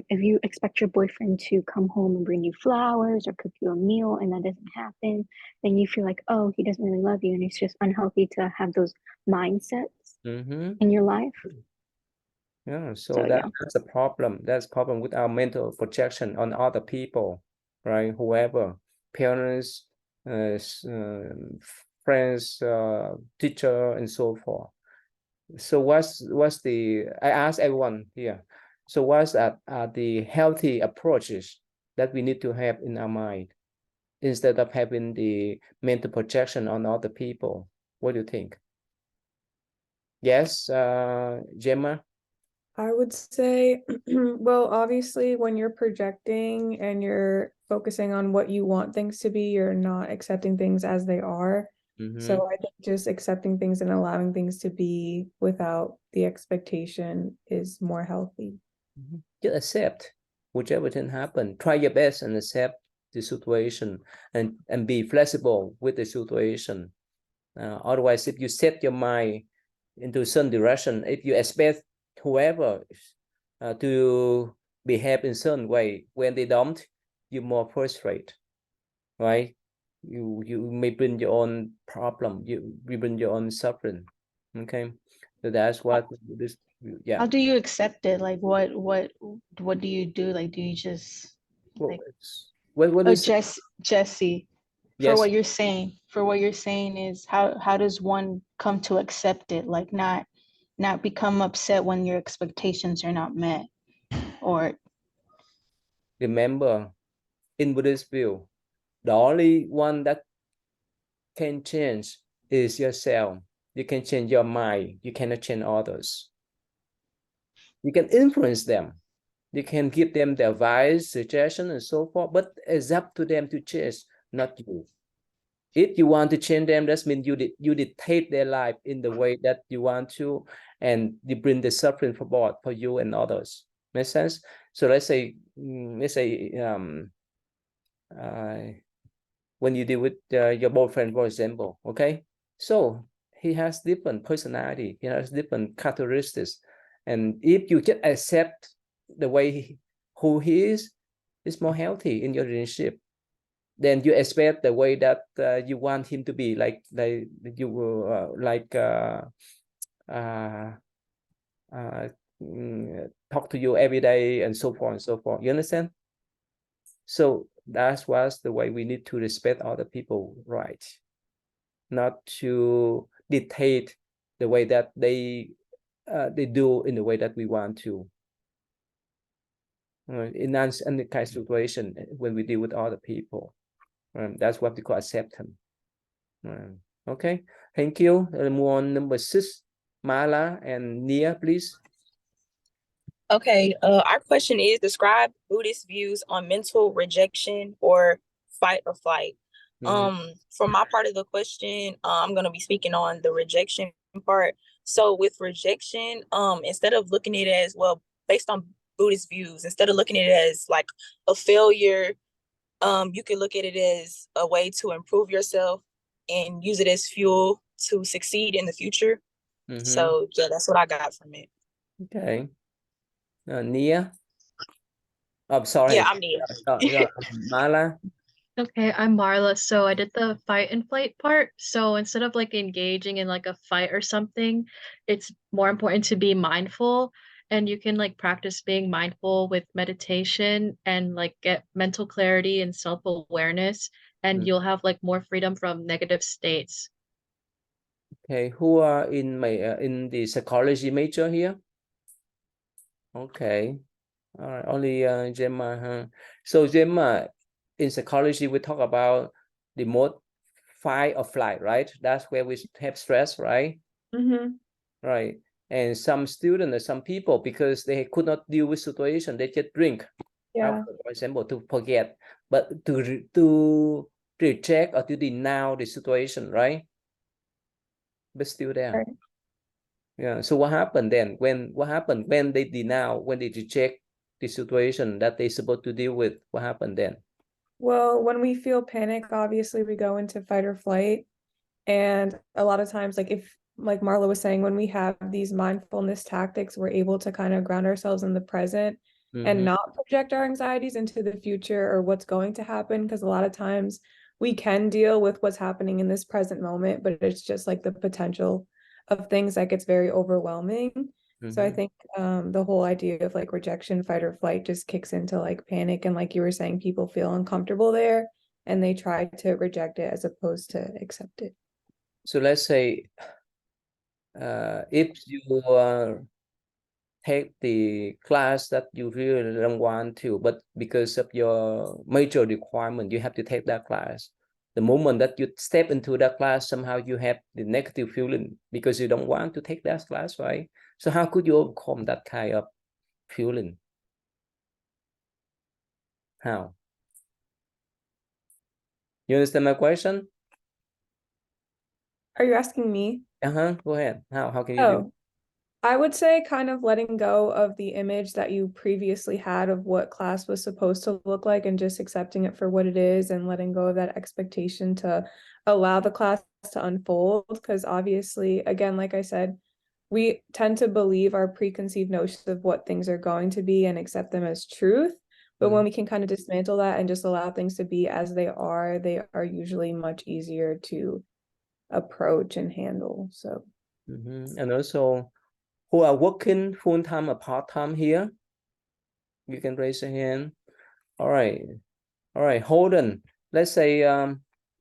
if you expect your boyfriend to come home and bring you flowers or cook you a meal and that doesn't happen, then you feel like, oh, he doesn't really love you, and it's just unhealthy to have those mindsets in your life. Yeah, so So yeah. that's a problem. That's problem with our mental projection on other people, right? Whoever, parents, friends, teacher, and so forth. So what's the? I ask everyone here. So what's the healthy approaches that we need to have in our mind instead of having the mental projection on other people? What do you think? Yes, Gemma. I would say, well, obviously, when you're projecting and you're focusing on what you want things to be, you're not accepting things as they are. So I think just accepting things and allowing things to be without the expectation is more healthy. Just accept whichever thing happen. Try your best and accept the situation and be flexible with the situation. Otherwise, if you set your mind into some direction, if you expect whoever to behave in certain way, when they don't, you're more frustrated, right? You may bring your own problem. You bring your own suffering. Okay, so that's what this. Yeah. How do you accept it? Like what do you do? Like do you just like What is Jesse, for Yes. what you're saying is how does one come to accept it? Like not become upset when your expectations are not met, or Remember, in Buddhist view, the only one that can change is yourself. You can change your mind. You cannot change others. You can influence them. You can give them the advice, suggestion, and so forth, but it's up to them to change, not you. If you want to change them, that means you dictate their life in the way that you want to, and you bring the suffering for you and others. Make sense? So let's say when you deal with your boyfriend, for example, okay? So he has different personality, he has different characteristics. And if you just accept the way who he is, it's more healthy in your relationship. Then you expect the way that you want him to be, like you will talk to you every day and so forth and so forth. You understand? So that's was the way we need to respect other people, right? Not to dictate the way that they do in the way that we want to. In any kind of situation when we deal with other people, that's what we call acceptance. Okay, thank you. Move on number 6, Mala and Nia, please. Okay, our question is describe Buddhist views on mental rejection or fight or flight. For my part of the question, I'm gonna be speaking on the rejection part. So with rejection, instead of looking at it as, well, based on Buddhist views, instead of looking at it as like a failure, you can look at it as a way to improve yourself and use it as fuel to succeed in the future. So yeah, that's what I got from it. Okay. Nia? I'm sorry. Yeah, I'm Nia. Mala? Okay, I'm Marla. So I did the fight and flight part. So instead of like engaging in like a fight or something, it's more important to be mindful. And you can like practice being mindful with meditation and like get mental clarity and self-awareness, and you'll have like more freedom from negative states. Okay, who are in the psychology major here? Okay, all right, only Gemma, huh? So Gemma, in psychology, we talk about the mode fight or flight, right? That's where we have stress, right? Right. And some students or some people, because they could not deal with situation, they just drink. Yeah. For example, to forget. But to reject or to deny the situation, right? But still there. Right. Yeah. So what happened then? What happened when they deny, when they reject the situation that they're supposed to deal with? What happened then? Well, when we feel panic, obviously we go into fight or flight. And a lot of times, like Marla was saying, when we have these mindfulness tactics, we're able to kind of ground ourselves in the present and not project our anxieties into the future or what's going to happen. Because a lot of times we can deal with what's happening in this present moment, but it's just like the potential of things that gets very overwhelming. So I think the whole idea of like rejection, fight or flight just kicks into like panic. And like you were saying, people feel uncomfortable there and they try to reject it as opposed to accept it. So let's say if you take the class that you really don't want to, but because of your major requirement, you have to take that class. The moment that you step into that class, somehow you have the negative feeling because you don't want to take that class, right? So how could you overcome that kind of feeling? How? You understand my question? Are you asking me? Go ahead. How can you do? Oh, I would say kind of letting go of the image that you previously had of what class was supposed to look like and just accepting it for what it is and letting go of that expectation to allow the class to unfold. Because obviously, again, like I said, we tend to believe our preconceived notions of what things are going to be and accept them as truth. But when we can kind of dismantle that and just allow things to be as they are usually much easier to approach and handle. So. And also, who are working full-time or part-time here? You can raise your hand. All right. Holden, let's say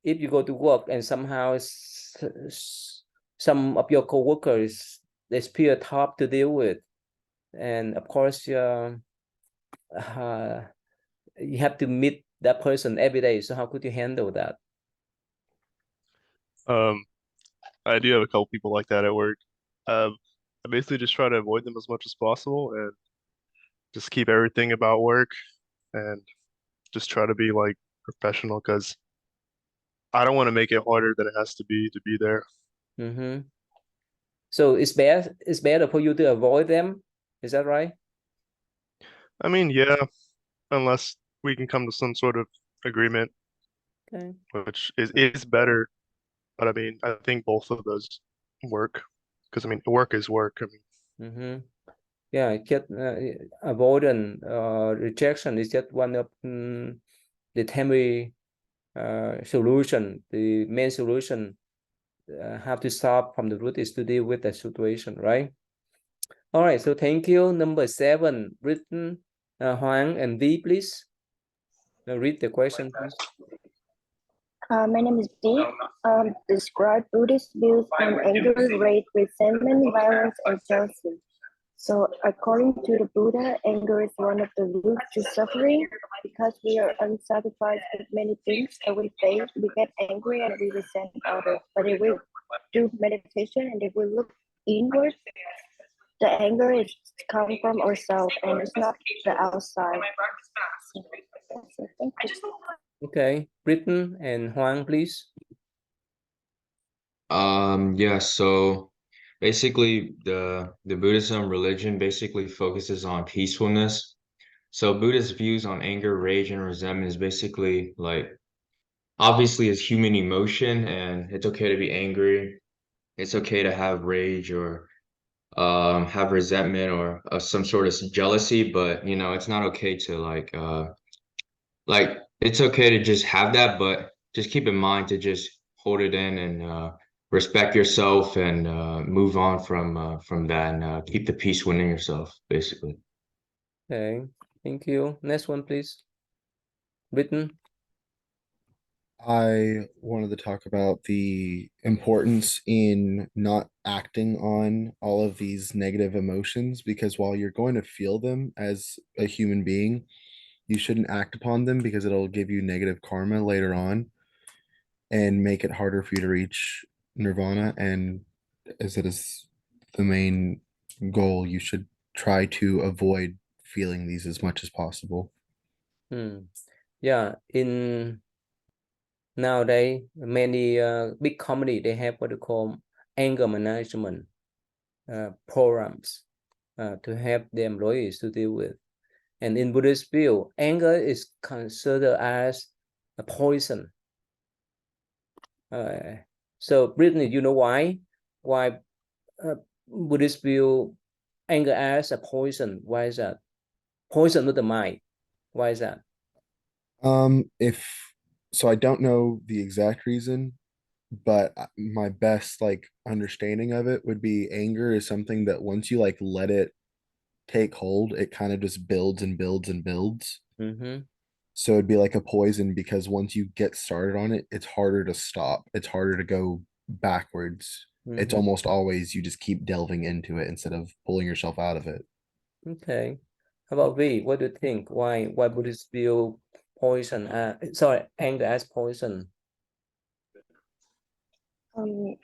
if you go to work and somehow some of your co-workers, they appear tough to deal with. And of course, you have to meet that person every day. So how could you handle that? I do have a couple people like that at work. I basically just try to avoid them as much as possible and just keep everything about work and just try to be like professional because I don't want to make it harder than it has to be there. So it's better for you to avoid them. Is that right? I mean, yeah, unless we can come to some sort of agreement, Okay. which is better. But I mean, I think both of those work because I mean, work is work. I mean, Yeah, avoidance, rejection is just one of the temporary solution. The main solution how to stop from the root is to deal with the situation, right? All right, so thank you. Number 7, written Huang and V, please. Now read the question, please. My name is Dee. Describe Buddhist views on anger, rage, resentment, violence, and jealousy. So according to the Buddha, anger is one of the roots to suffering. Because we are unsatisfied with many things that we face, we get angry and we resent others. But if we do meditation and if we look inward, the anger is coming from ourselves and it's not the outside. So that's it. Thank you. Okay, Britain and Huang, please. Yeah, so basically the Buddhism religion basically focuses on peacefulness. So Buddhist views on anger, rage, and resentment is basically like obviously it's human emotion and it's okay to be angry. It's okay to have rage or have resentment or some sort of jealousy, but you know, it's not okay to like it's okay to just have that, but just keep in mind to just hold it in and respect yourself and move on from that and keep the peace within yourself, basically. Okay, thank you. Next one, please. Britain. I wanted to talk about the importance in not acting on all of these negative emotions because while you're going to feel them as a human being, you shouldn't act upon them because it'll give you negative karma later on and make it harder for you to reach nirvana. And as it is the main goal, you should try to avoid feeling these as much as possible. Yeah, in Nowadays, many big company, they have what they call anger management programs to help the employees to deal with. And in Buddhist view, anger is considered as a poison. So Brittany, you know why Buddhist view anger as a poison? Why is that? Poison to the mind. Why is that? If so, I don't know the exact reason, but my best like understanding of it would be anger is something that once you like let it take hold, it kind of just builds and builds and builds. Mm-hmm. So it'd be like a poison because once you get started on it, it's harder to stop. It's harder to go backwards. It's Mm-hmm. almost always you just keep delving into it instead of pulling yourself out of it. Okay. How about V? What do you think? Why Buddhists view poison? Anger as poison. I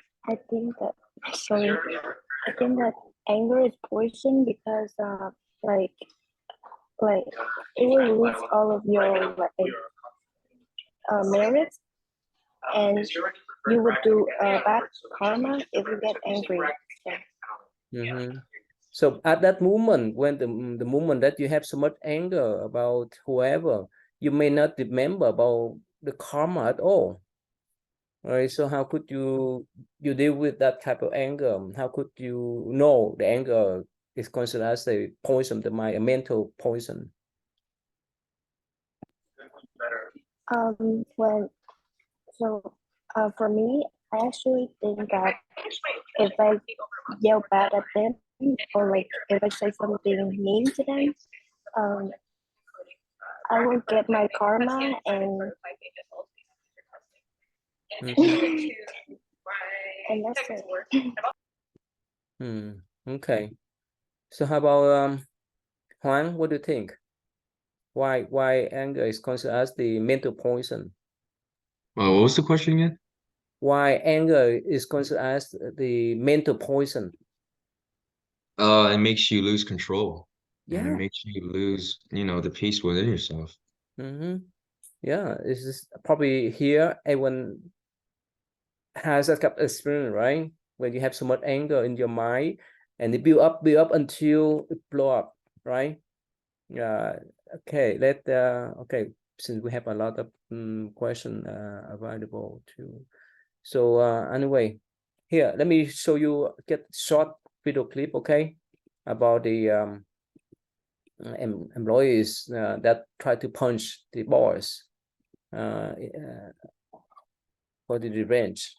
think that sorry, I think that anger is poison because like it will lose all of your merits, and you would do bad karma if you get angry. So. Mm-hmm. So at that moment, when the moment that you have so much anger about whoever, you may not remember about the karma at all. Right? So how could you deal with that type of anger? How could you know the anger is considered as a poison to mind, a mental poison? For me, I actually think that if I yell bad at them or like if I say something mean to them, I will get my karma and Mm-hmm. and that's it. Okay. So how about Juan? What do you think? Why anger is considered as the mental poison? What was the question again? Why anger is considered as the mental poison? It makes you lose control. And it Yeah. makes you lose, the peace within yourself. Mm-hmm. Yeah, it's just probably here everyone has that kind of experience, right? When you have so much anger in your mind and it build up until it blow up, right? Yeah. Okay. Okay. Since we have a lot of question available too. So anyway, here let me show you get short video clip, okay, about the employees that try to punch the boss for the revenge.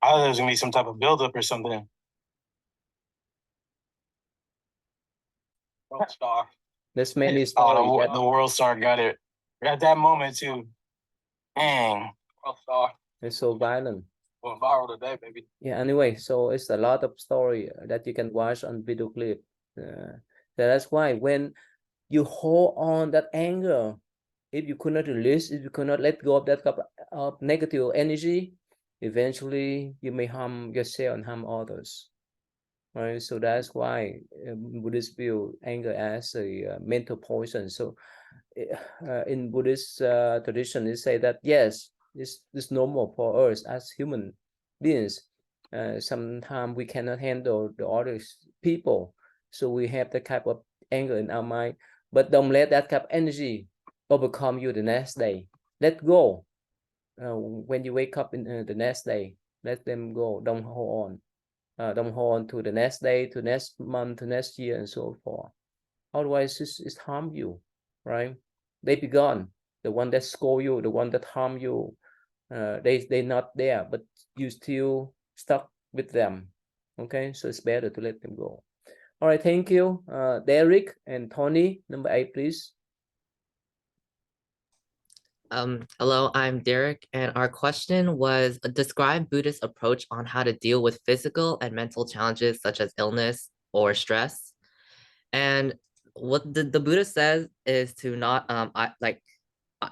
I thought there was gonna be some type of buildup or something. World Star. There's many Oh, stories. the World Star got it. At that moment too. Dang. World Star. It's so violent. Went viral today, baby. Yeah, anyway, so it's a lot of story that you can watch on video clip. So that's why when you hold on that anger, if you could not release, if you could not let go of that cup of negative energy, eventually you may harm yourself and harm others. Right, so that's why Buddhist view anger as a mental poison. So in Buddhist tradition, they say that yes, it's normal for us as human beings. Sometimes we cannot handle the other people, so we have that type of anger in our mind. But don't let that type of energy overcome you the next day. Let go. When you wake up in the next day, let them go. Don't hold on. Don't hold on to the next day, to next month, to next year, and so forth. Otherwise, it's harm you, right? They be gone. The one that scold you, the one that harm you, they not there, but you still stuck with them. Okay, so it's better to let them go. All right, thank you, Derek and Tony. Number 8, please. Hello, I'm Derek, and our question was describe Buddhist approach on how to deal with physical and mental challenges such as illness or stress. And what the Buddha says is to not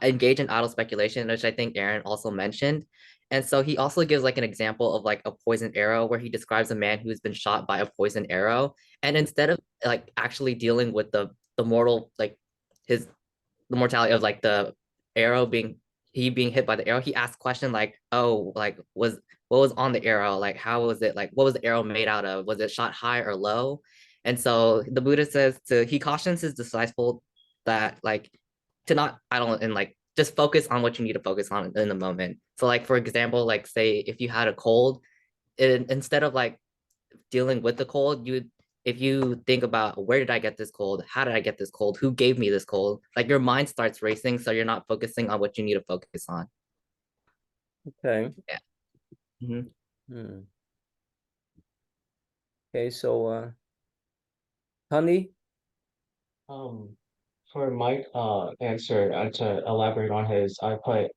engage in idle speculation, which I think Aaron also mentioned. And so he also gives like an example of like a poisoned arrow where he describes a man who's been shot by a poisoned arrow. And instead of like actually dealing with the mortal, like the mortality of like the arrow being he being hit by the arrow, he asked question like, oh, like what was on the arrow? Like how was it, like what was the arrow made out of? Was it shot high or low? And so the Buddha says he cautions his disciple that like to not idle and like just focus on what you need to focus on in the moment. So like for example, like say if you had a cold, instead of like dealing with the cold, if you think about where did I get this cold? How did I get this cold? Who gave me this cold? Like your mind starts racing, so you're not focusing on what you need to focus on. Okay. Yeah. Hmm. Okay, so Honey? For my answer, to elaborate on his, I put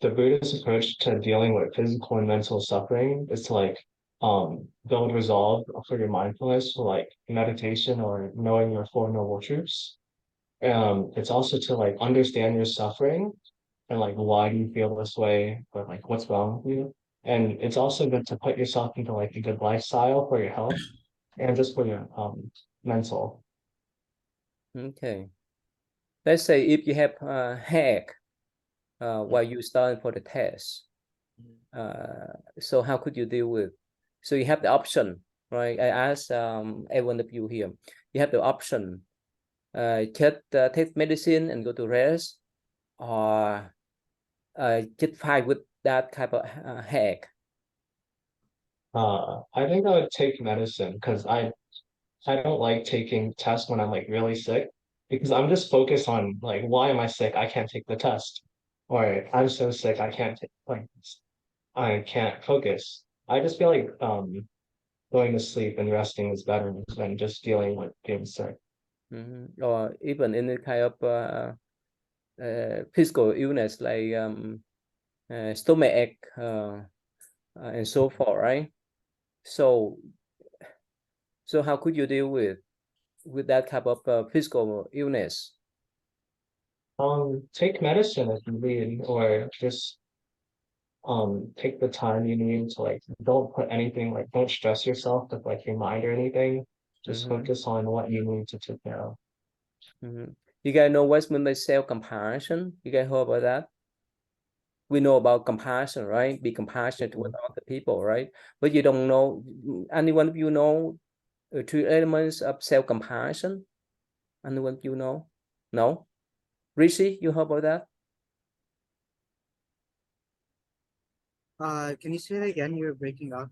the Buddhist approach to dealing with physical and mental suffering is to like build resolve for your mindfulness, for like meditation or knowing your Four Noble Truths. It's also to like understand your suffering and like why do you feel this way, or like what's wrong with you. And it's also good to put yourself into like a good lifestyle for your health and just for your mental. Okay. Let's say if you have a hack while you studying for the test, so how could you deal with? So you have the option, right? I asked every one of you here. You have the option, take medicine and go to rest, or just fight with that type of hack. I think I would take medicine because I don't like taking tests when I'm like really sick because I'm just focused on like why am I sick? I can't take the test. Or I'm so sick I can't take like I can't focus. I just feel like going to sleep and resting is better than just dealing with being sick. Or even in the kind of physical illness like stomachache and so forth, right? So how could you deal with that type of physical illness? Take medicine if you need, or just take the time you need to like don't put anything like don't stress yourself with like your mind or anything. Just focus on what you need to take care of. You guys know what's meant by self-compassion? You guys heard about that? We know about compassion, right? Be compassionate toward other people, right? But you don't know, anyone of you know the three elements of self-compassion? Anyone of you know? No? Rishi, you heard about that? Can you say that again? You were breaking up.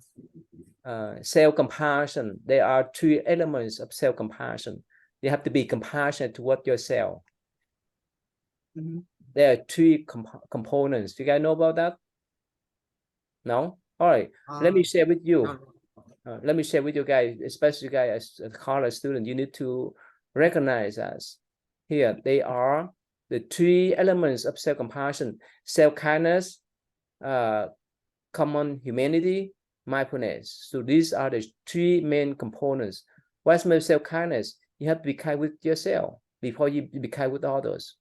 Self-compassion. There are three elements of self-compassion. You have to be compassionate toward yourself. There are three components. You guys know about that? No? All right. Let me share with you. Let me share with you guys, especially you guys as a college student, you need to recognize us. Here, they are the three elements of self-compassion: self-kindness, common humanity, mindfulness. So these are the three main components. What's my self-kindness? You have to be kind with yourself before you be kind with others.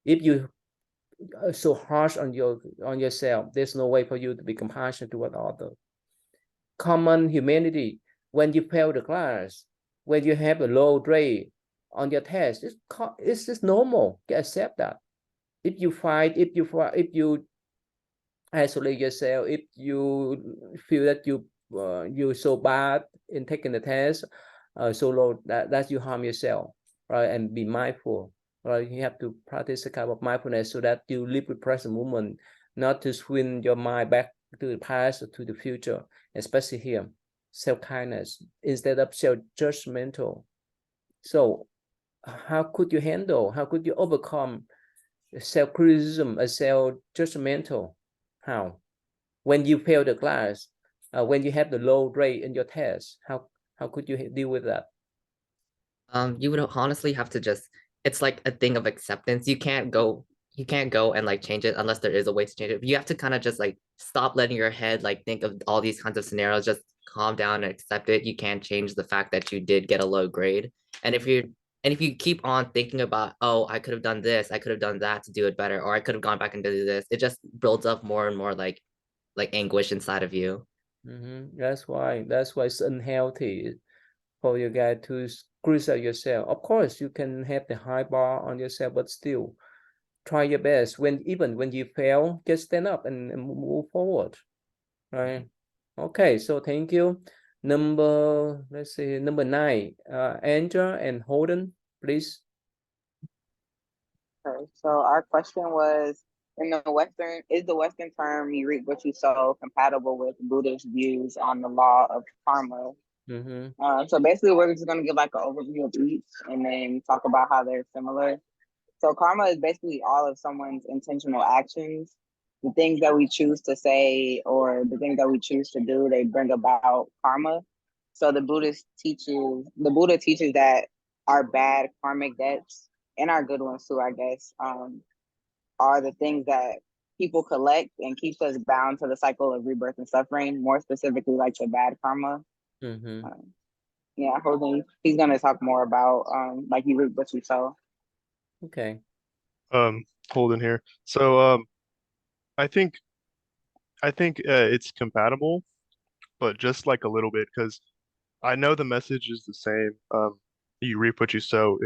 If you are so harsh on yourself, there's no way for you to be compassionate toward others. Common humanity, when you fail the class, when you have a low grade on your test, it's just normal. You accept that. If you fight, if you isolate yourself, if you feel that you're so bad in taking the test, so low that you harm yourself, right? And be mindful, right? You have to practice a kind of mindfulness so that you live with present moment, not to swing your mind back to the past or to the future, especially here, self-kindness instead of self-judgmental. So how could you overcome self-criticism and self-judgmental? How? When you fail the class, when you have the low grade in your test, how could you deal with that? You would honestly have to just, it's like a thing of acceptance. You can't go and like change it unless there is a way to change it. You have to kind of just like stop letting your head like think of all these kinds of scenarios, just calm down and accept it. You can't change the fact that you did get a low grade. And if you keep on thinking about, oh, I could have done this, I could have done that to do it better, or I could have gone back and did this, it just builds up more and more like anguish inside of you. That's why it's unhealthy for you guys to criticize yourself. Of course, you can have the high bar on yourself, but still try your best. Even when you fail, just stand up and move forward. Right. Okay, so thank you. Let's see, number 9, Angela and Holden, please. Okay, so our question was, is the Western term "you reap what you sow" compatible with Buddhist views on the law of karma? So basically, we're just going to give like an overview of each and then talk about how they're similar. So karma is basically all of someone's intentional actions. The things that we choose to say or the things that we choose to do, they bring about karma. So the Buddha teaches that our bad karmic debts and our good ones too, I guess, are the things that people collect and keeps us bound to the cycle of rebirth and suffering, more specifically like the bad karma. Yeah, Jose, he's gonna talk more about like you reap what you sow. Okay. Holden here. So I think it's compatible, but just like a little bit, because I know the message is the same. You reap what you sow.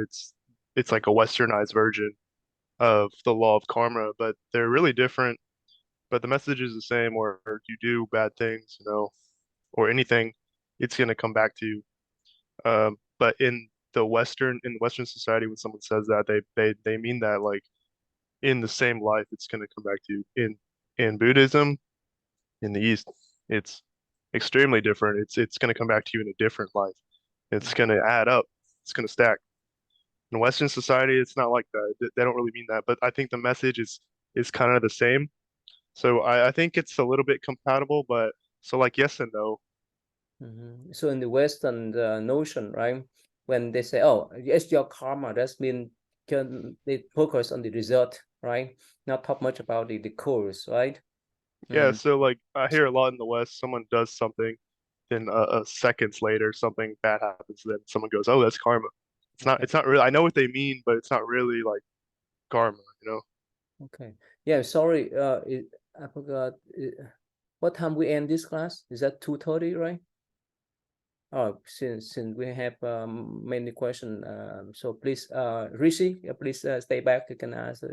It's like a westernized version of the law of karma, but they're really different. But the message is the same, or you do bad things, or anything, it's gonna come back to you. But in Western society, when someone says that, they mean that like in the same life, it's gonna come back to you. In Buddhism, in the East, it's extremely different. It's gonna come back to you in a different life. It's gonna add up. It's gonna stack. In Western society, it's not like that. They don't really mean that, but I think the message is kind of the same. So I think it's a little bit compatible, but so like yes and no. So in the Western notion, right, when they say, "Oh, it's your karma," that means they focus on the result, right? Not talk much about the cause, right? Yeah, so like I hear a lot in the West, someone does something, then seconds later something bad happens, then someone goes, "Oh, that's karma." It's not really. I know what they mean, but it's not really like karma, Okay. Yeah, sorry. I forgot. What time we end this class? Is that 2:30, right? Oh, since we have many questions, so please, Rishi, please stay back. You can ask.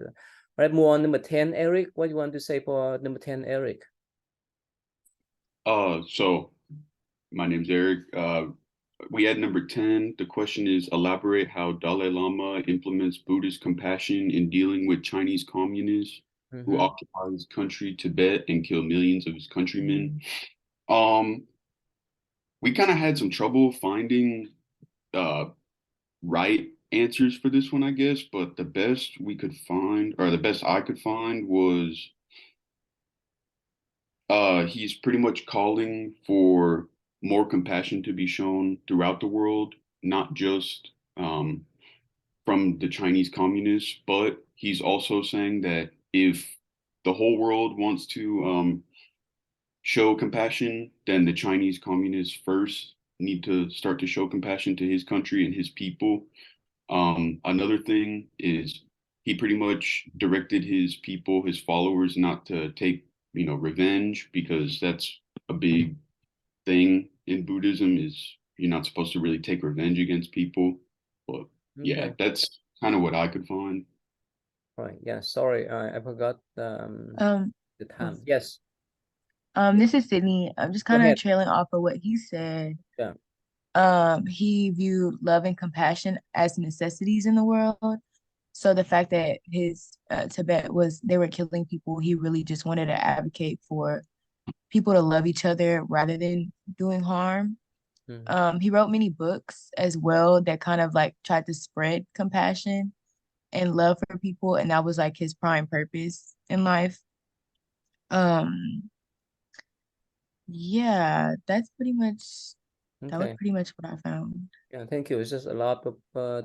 Right, move on number 10, Eric. What do you want to say for number 10, Eric? So my name's Eric. We had number 10. The question is elaborate how Dalai Lama implements Buddhist compassion in dealing with Chinese communists who occupy his country, Tibet, and kill millions of his countrymen. We kind of had some trouble finding right answers for this one, I guess, but the best we could find, or the best I could find, was he's pretty much calling for more compassion to be shown throughout the world, not just from the Chinese communists, but he's also saying that if the whole world wants to show compassion, then the Chinese communists first need to start to show compassion to his country and his people. Another thing is he pretty much directed his people, his followers, not to take, revenge, because that's a big thing in Buddhism is you're not supposed to really take revenge against people. But yeah, Okay. that's kind of what I could find. Right. Yeah. Sorry, I forgot Um, the time. Yes. this is Sydney. I'm just Go kind of ahead. trailing off of what he said. Yeah. He viewed love and compassion as necessities in the world. So the fact that his Tibet they were killing people, he really just wanted to advocate for people to love each other rather than doing harm. He wrote many books as well that kind of like tried to spread compassion and love for people, and that was like his prime purpose in life. Yeah, that was Okay. pretty much what I found. Yeah, thank you. It's just a lot of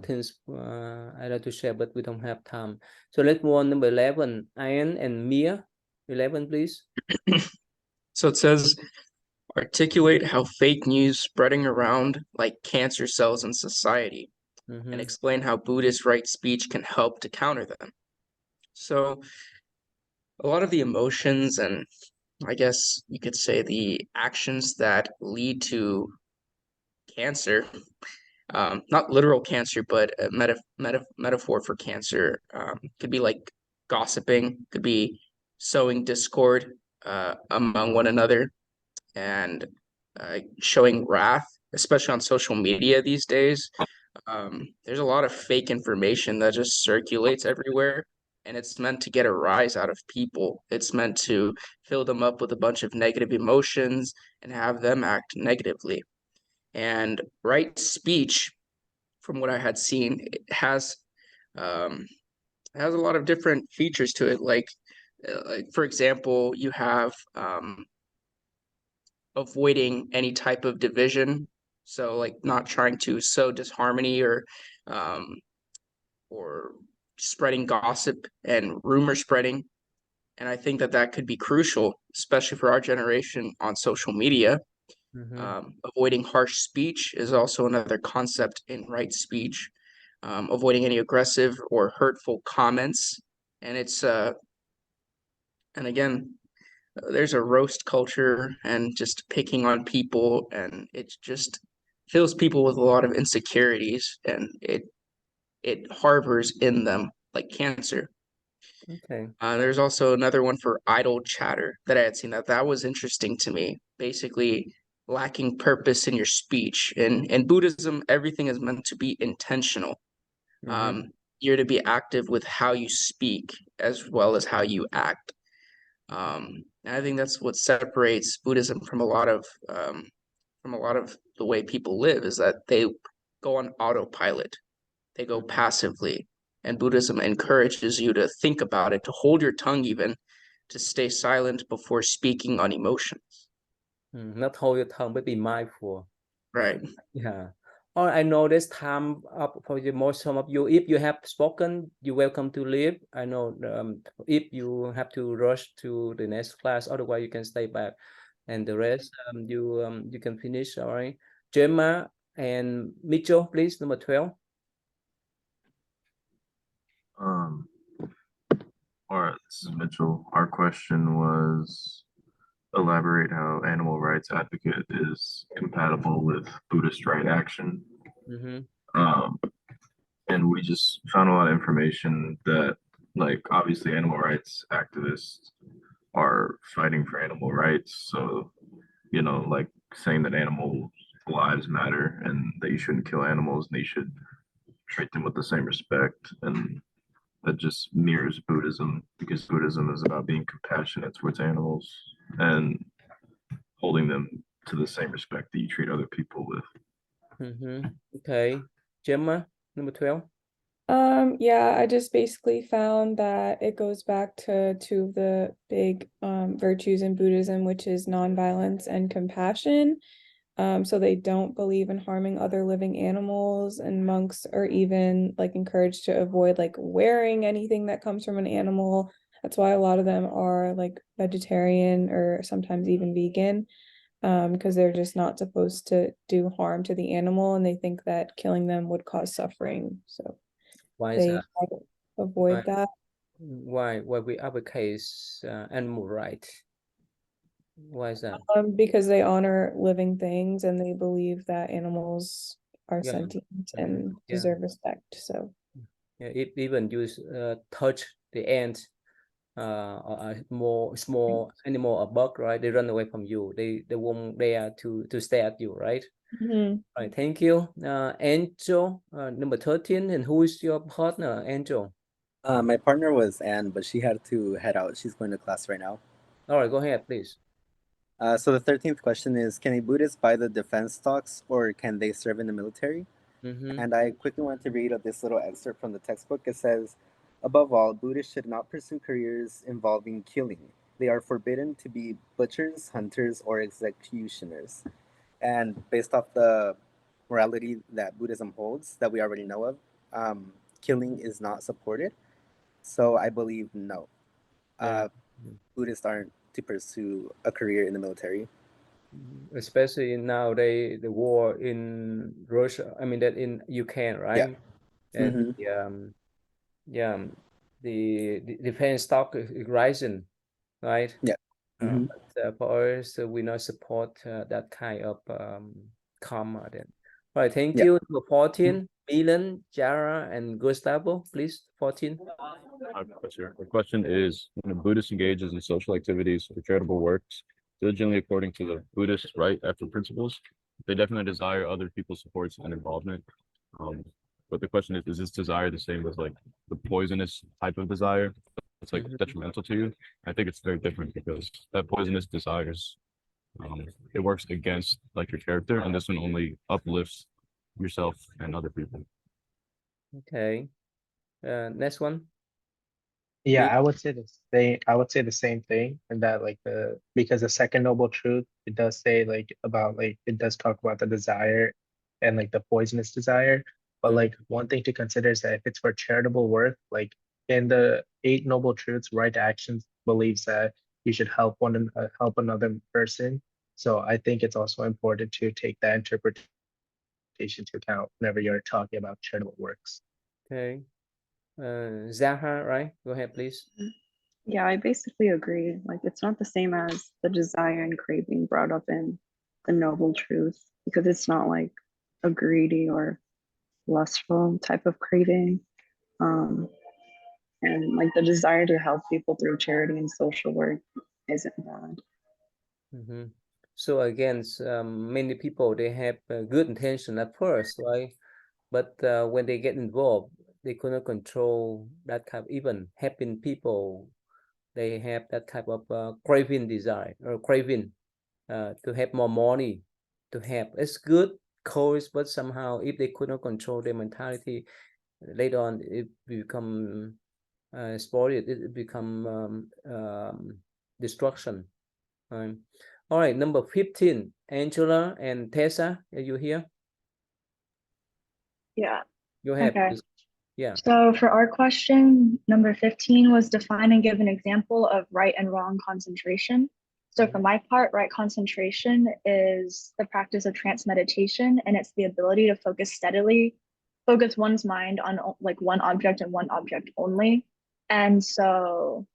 things I'd like to share, but we don't have time. So let's move on number 11, Ian and Mia. 11, please. So it says, articulate how fake news spreading around like cancer cells in society, and explain how Buddhist right speech can help to counter them. So a lot of the emotions and I guess you could say the actions that lead to cancer, not literal cancer, but a metaphor for cancer, could be like gossiping, could be sowing discord among one another, and showing wrath, especially on social media these days. There's a lot of fake information that just circulates everywhere, and it's meant to get a rise out of people. It's meant to fill them up with a bunch of negative emotions and have them act negatively. And right speech, from what I had seen, it has a lot of different features to it. Like for example, you have avoiding any type of division. So like not trying to sow disharmony um, or spreading gossip and rumor spreading. And I think that that could be crucial, especially for our generation on social media. Avoiding harsh speech is also another concept in right speech. Avoiding any aggressive or hurtful comments. And and again, there's a roast culture and just picking on people, and it just fills people with a lot of insecurities, and it harbors in them like cancer. Okay. There's also another one for idle chatter that I had seen that was interesting to me. Basically, lacking purpose in your speech. In Buddhism, everything is meant to be intentional. You're to be active with how you speak as well as how you act. And I think that's what separates Buddhism from a lot of the way people live, is that they go on autopilot. They go passively. And Buddhism encourages you to think about it, to hold your tongue even, to stay silent before speaking on emotions. Not hold your tongue, but be mindful. Right. Yeah. Or I know this time up for you, most some of you, if you have spoken, you're welcome to leave. I know if you have to rush to the next class, otherwise you can stay back. And the rest, you can finish. All right. Gemma and Mitchell, please, number 12. All right, this is Mitchell. Our question was elaborate how animal rights advocate is compatible with Buddhist right action. And we just found a lot of information that, like, obviously animal rights activists are fighting for animal rights. So, you know, like saying that animal lives matter and that you shouldn't kill animals and they should treat them with the same respect. And that just mirrors Buddhism, because Buddhism is about being compassionate towards animals and holding them to the same respect that you treat other people with. Okay. Gemma, number 12. Yeah, I just basically found that it goes back to two of the big virtues in Buddhism, which is nonviolence and compassion. So they don't believe in harming other living animals, and monks are even like encouraged to avoid like wearing anything that comes from an animal. That's why a lot of them are like vegetarian or sometimes even vegan, because they're just not supposed to do harm to the animal, and they think that killing them would cause suffering. So why is they that? try to avoid that. Why we advocate animal rights? Why is that? Because they honor living things and they believe that animals are sentient and deserve respect. So yeah, if even you touch the ant, or a more small animal, a bug, right? They run away from you. They won't dare to stare at you, right? Right. Thank you, Angel, number 13. And who is your partner, Angel? My partner was Anne, but she had to head out. She's going to class right now. All right, go ahead, please. So the 13th question is, can a Buddhist buy the defense stocks or can they serve in the military? And I quickly wanted to read this little excerpt from the textbook. It says, above all, Buddhists should not pursue careers involving killing. They are forbidden to be butchers, hunters, or executioners. And based off the morality that Buddhism holds, that we already know of, killing is not supported. So I believe no. Buddhists aren't to pursue a career in the military. Especially nowadays, the war in Russia, I mean that in Ukraine, right? And the defense stock is rising, right? But for us, we not support that kind of karma then. All right, thank you. Number 14, Milan, Jara, and Gustavo, please. 14. The question is, when a Buddhist engages in social activities or charitable works, diligently according to the Buddhist right after principles, they definitely desire other people's supports and involvement. But the question is this desire the same as like the poisonous type of desire? It's like detrimental to you. I think it's very different because that poisonous desires, it works against like your character, and this one only uplifts yourself and other people. Okay. Next one. Yeah, I would say the same thing, and that like because the second noble truth, it does say like about like it does talk about the desire and like the poisonous desire. But like one thing to consider is that if it's for charitable work, like in the eight noble truths, right actions believes that you should help help another person. So I think it's also important to take that interpretation into account whenever you're talking about charitable works. Okay. Zaha, right? Go ahead, please. Yeah, I basically agree. Like, it's not the same as the desire and craving brought up in the noble truth, because it's not like a greedy or lustful type of craving. And like the desire to help people through charity and social work isn't bad. So again, many people, they have good intention at first, right? But when they get involved, they could not control that type. Even helping people, they have that type of craving desire or craving to have more money, to have. It's good cause, but somehow if they could not control their mentality, later on it become spoiled. It become destruction. All right, number 15, Angela and Tessa, are you here? Yeah. You have, Okay. yeah. So for our question, number 15 was define and give an example of right and wrong concentration. So for my part, right concentration is the practice of trance meditation, and it's the ability to focus one's mind on like one object and one object only. And so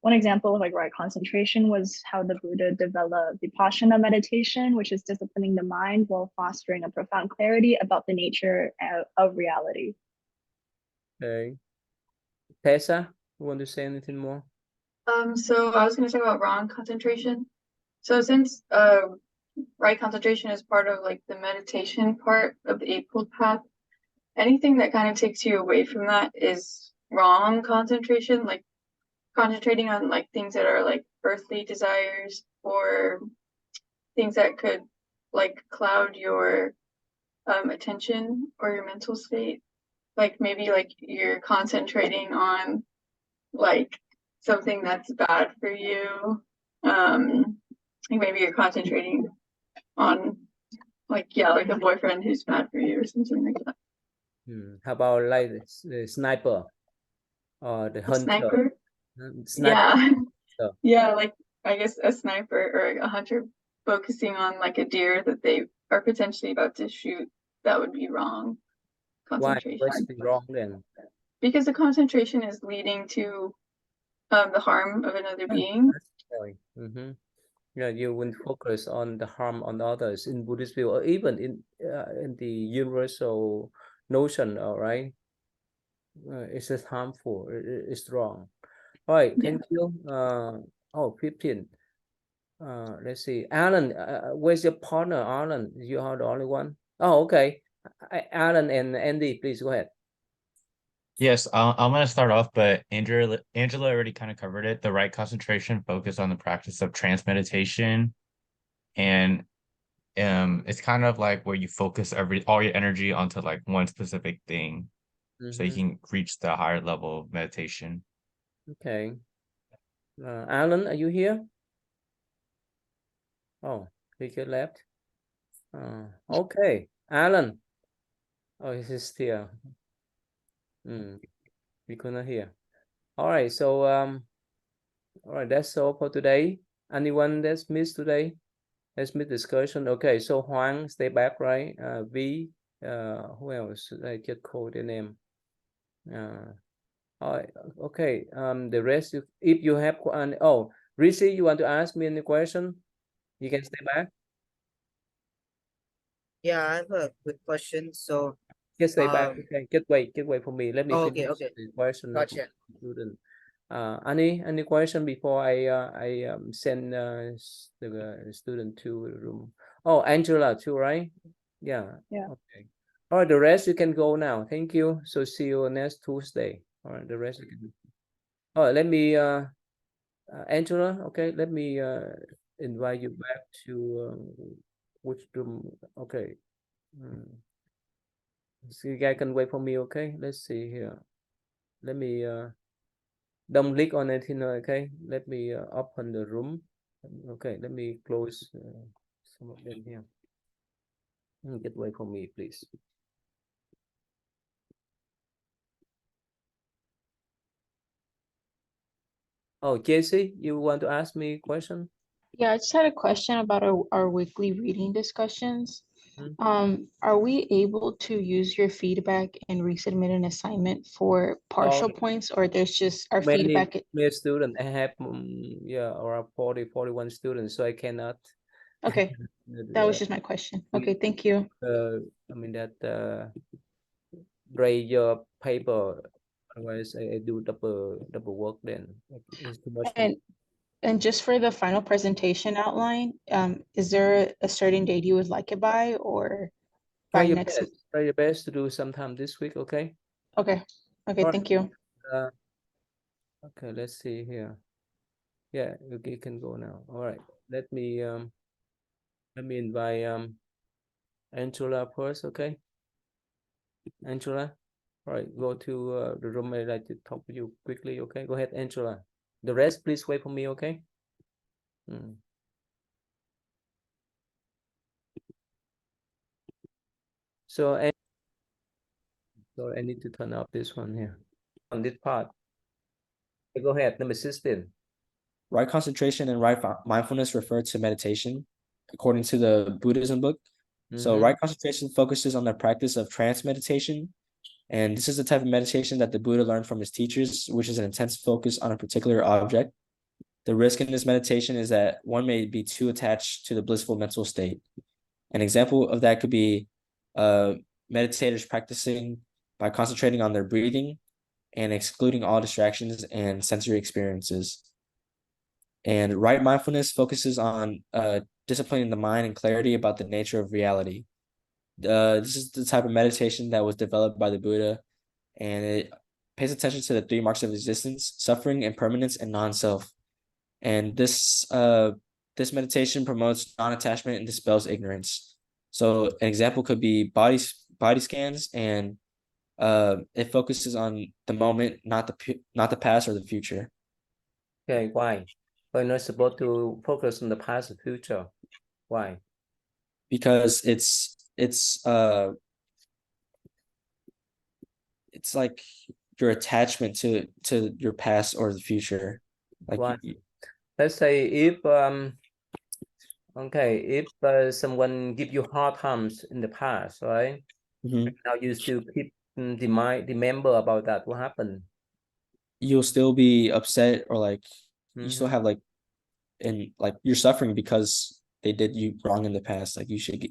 one example of like right concentration was how the Buddha developed Vipassana meditation, which is disciplining the mind while fostering a profound clarity about the nature of reality. Okay. Tessa, you want to say anything more? So I was going to talk about wrong concentration. So since right concentration is part of like the meditation part of the Eightfold Path, anything that kind of takes you away from that is wrong concentration, like concentrating on like things that are like earthly desires or things that could like cloud your attention or your mental state. Like maybe like you're concentrating on like something that's bad for you. Like maybe you're concentrating on like like a boyfriend who's bad for you or something like that. How about like the sniper or the hunter? Sniper? Sniper. Yeah. Yeah, like I guess a sniper or a hunter focusing on like a deer that they are potentially about to shoot, that would be wrong concentration. Why? What's wrong then? Because the concentration is leading to the harm of another being. Yeah, you will focus on the harm on others in Buddhist view, or even in the universal notion, all right? It's just harmful. It's wrong. All right, thank you. 15. Let's see. Alan, where's your partner, Alan? You are the only one? Oh, okay. Alan and Andy, please go ahead. Yes, I'm going to start off, but Angela already kind of covered it. The right concentration focus on the practice of trance meditation, and it's kind of like where you focus all your energy onto like one specific thing, so you can reach the higher level of meditation. Okay. Alan, are you here? Oh, he just left. Okay, Alan. Oh, he's still. We could not hear. All right, so all right, that's all for today. Anyone that's missed today? Let's missed discussion. Okay, so Huang, stay back, right? V, who else? I just call the name. All right, okay. The rest, if you have one, oh, Rishi, you want to ask me any question? You can stay back. Yeah, I have a quick question. So, Just stay back. Okay, just wait for me. Let me oh, finish okay. the question of Gotcha. student. Any question before I send the student to the room? Oh, Angela too, right? Yeah. Yeah. Okay. All right, the rest you can go now. Thank you. So see you next Tuesday. All right, the rest you can. All right, let me Angela. Okay, let me invite you back to which room? Okay. So you guys can wait for me, okay? Let's see here. Let me don't click on anything, okay? Let me open the room. Okay, let me close some of them here. Just wait for me, please. Oh, Jesse, you want to ask me a question? Yeah, I just had a question about our weekly reading discussions. Mhm. Are we able to use your feedback and resubmit an assignment for partial points, or there's just our feedback? Many students. I have yeah, around 41 students, so I cannot. Okay, that was just my question. Okay, thank you. I mean that grade your paper, otherwise I do double work then. It's too much. And just for the final presentation outline, is there a certain date you would like it by, or Try by your next? best. Try your best to do sometime this week, okay? Okay. Okay, All right. thank you. Okay, let's see here. Yeah, you can go now. All right. Let me invite Angela first, okay? Angela. All right, go to the room. I'd like to talk to you quickly, okay? Go ahead, Angela. The rest, please wait for me, okay? So I need to turn off this one here on this part. Go ahead, number 16. Right concentration and right mindfulness refer to meditation, according to the Buddhism book. So right concentration focuses on the practice of trance meditation. And this is the type of meditation that the Buddha learned from his teachers, which is an intense focus on a particular object. The risk in this meditation is that one may be too attached to the blissful mental state. An example of that could be meditators practicing by concentrating on their breathing and excluding all distractions and sensory experiences. And right mindfulness focuses on disciplining the mind and clarity about the nature of reality. This is the type of meditation that was developed by the Buddha, and it pays attention to the three marks of existence: suffering, impermanence, and non-self. And this meditation promotes non-attachment and dispels ignorance. So an example could be body scans, and it focuses on the moment, not the past or the future. Okay, why? We're not supposed to focus on the past and future. Why? Because it's like your attachment to your past or the future. Like why? Let's say if okay, if someone give you hard times in the past, right? Now you still keep remember about that. What happened? You'll still be upset, or like you still have like, and like you're suffering because they did you wrong in the past. Like you should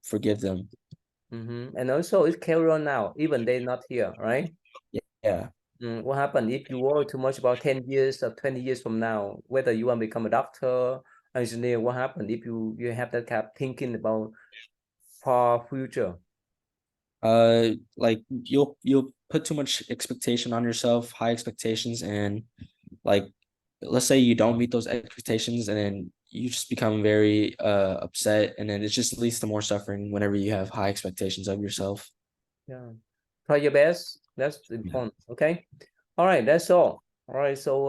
forgive them. And also it carry on now, even they're not here, right? Yeah. What happened if you worry too much about 10 years or 20 years from now, whether you want to become a doctor, engineer? What happened if you have that kind of thinking about far future? Like you'll put too much expectation on yourself, high expectations, and like let's say you don't meet those expectations, and then you just become very upset, and then it just leads to more suffering whenever you have high expectations of yourself. Yeah, try your best. That's important. Okay. All right, that's all. All right, so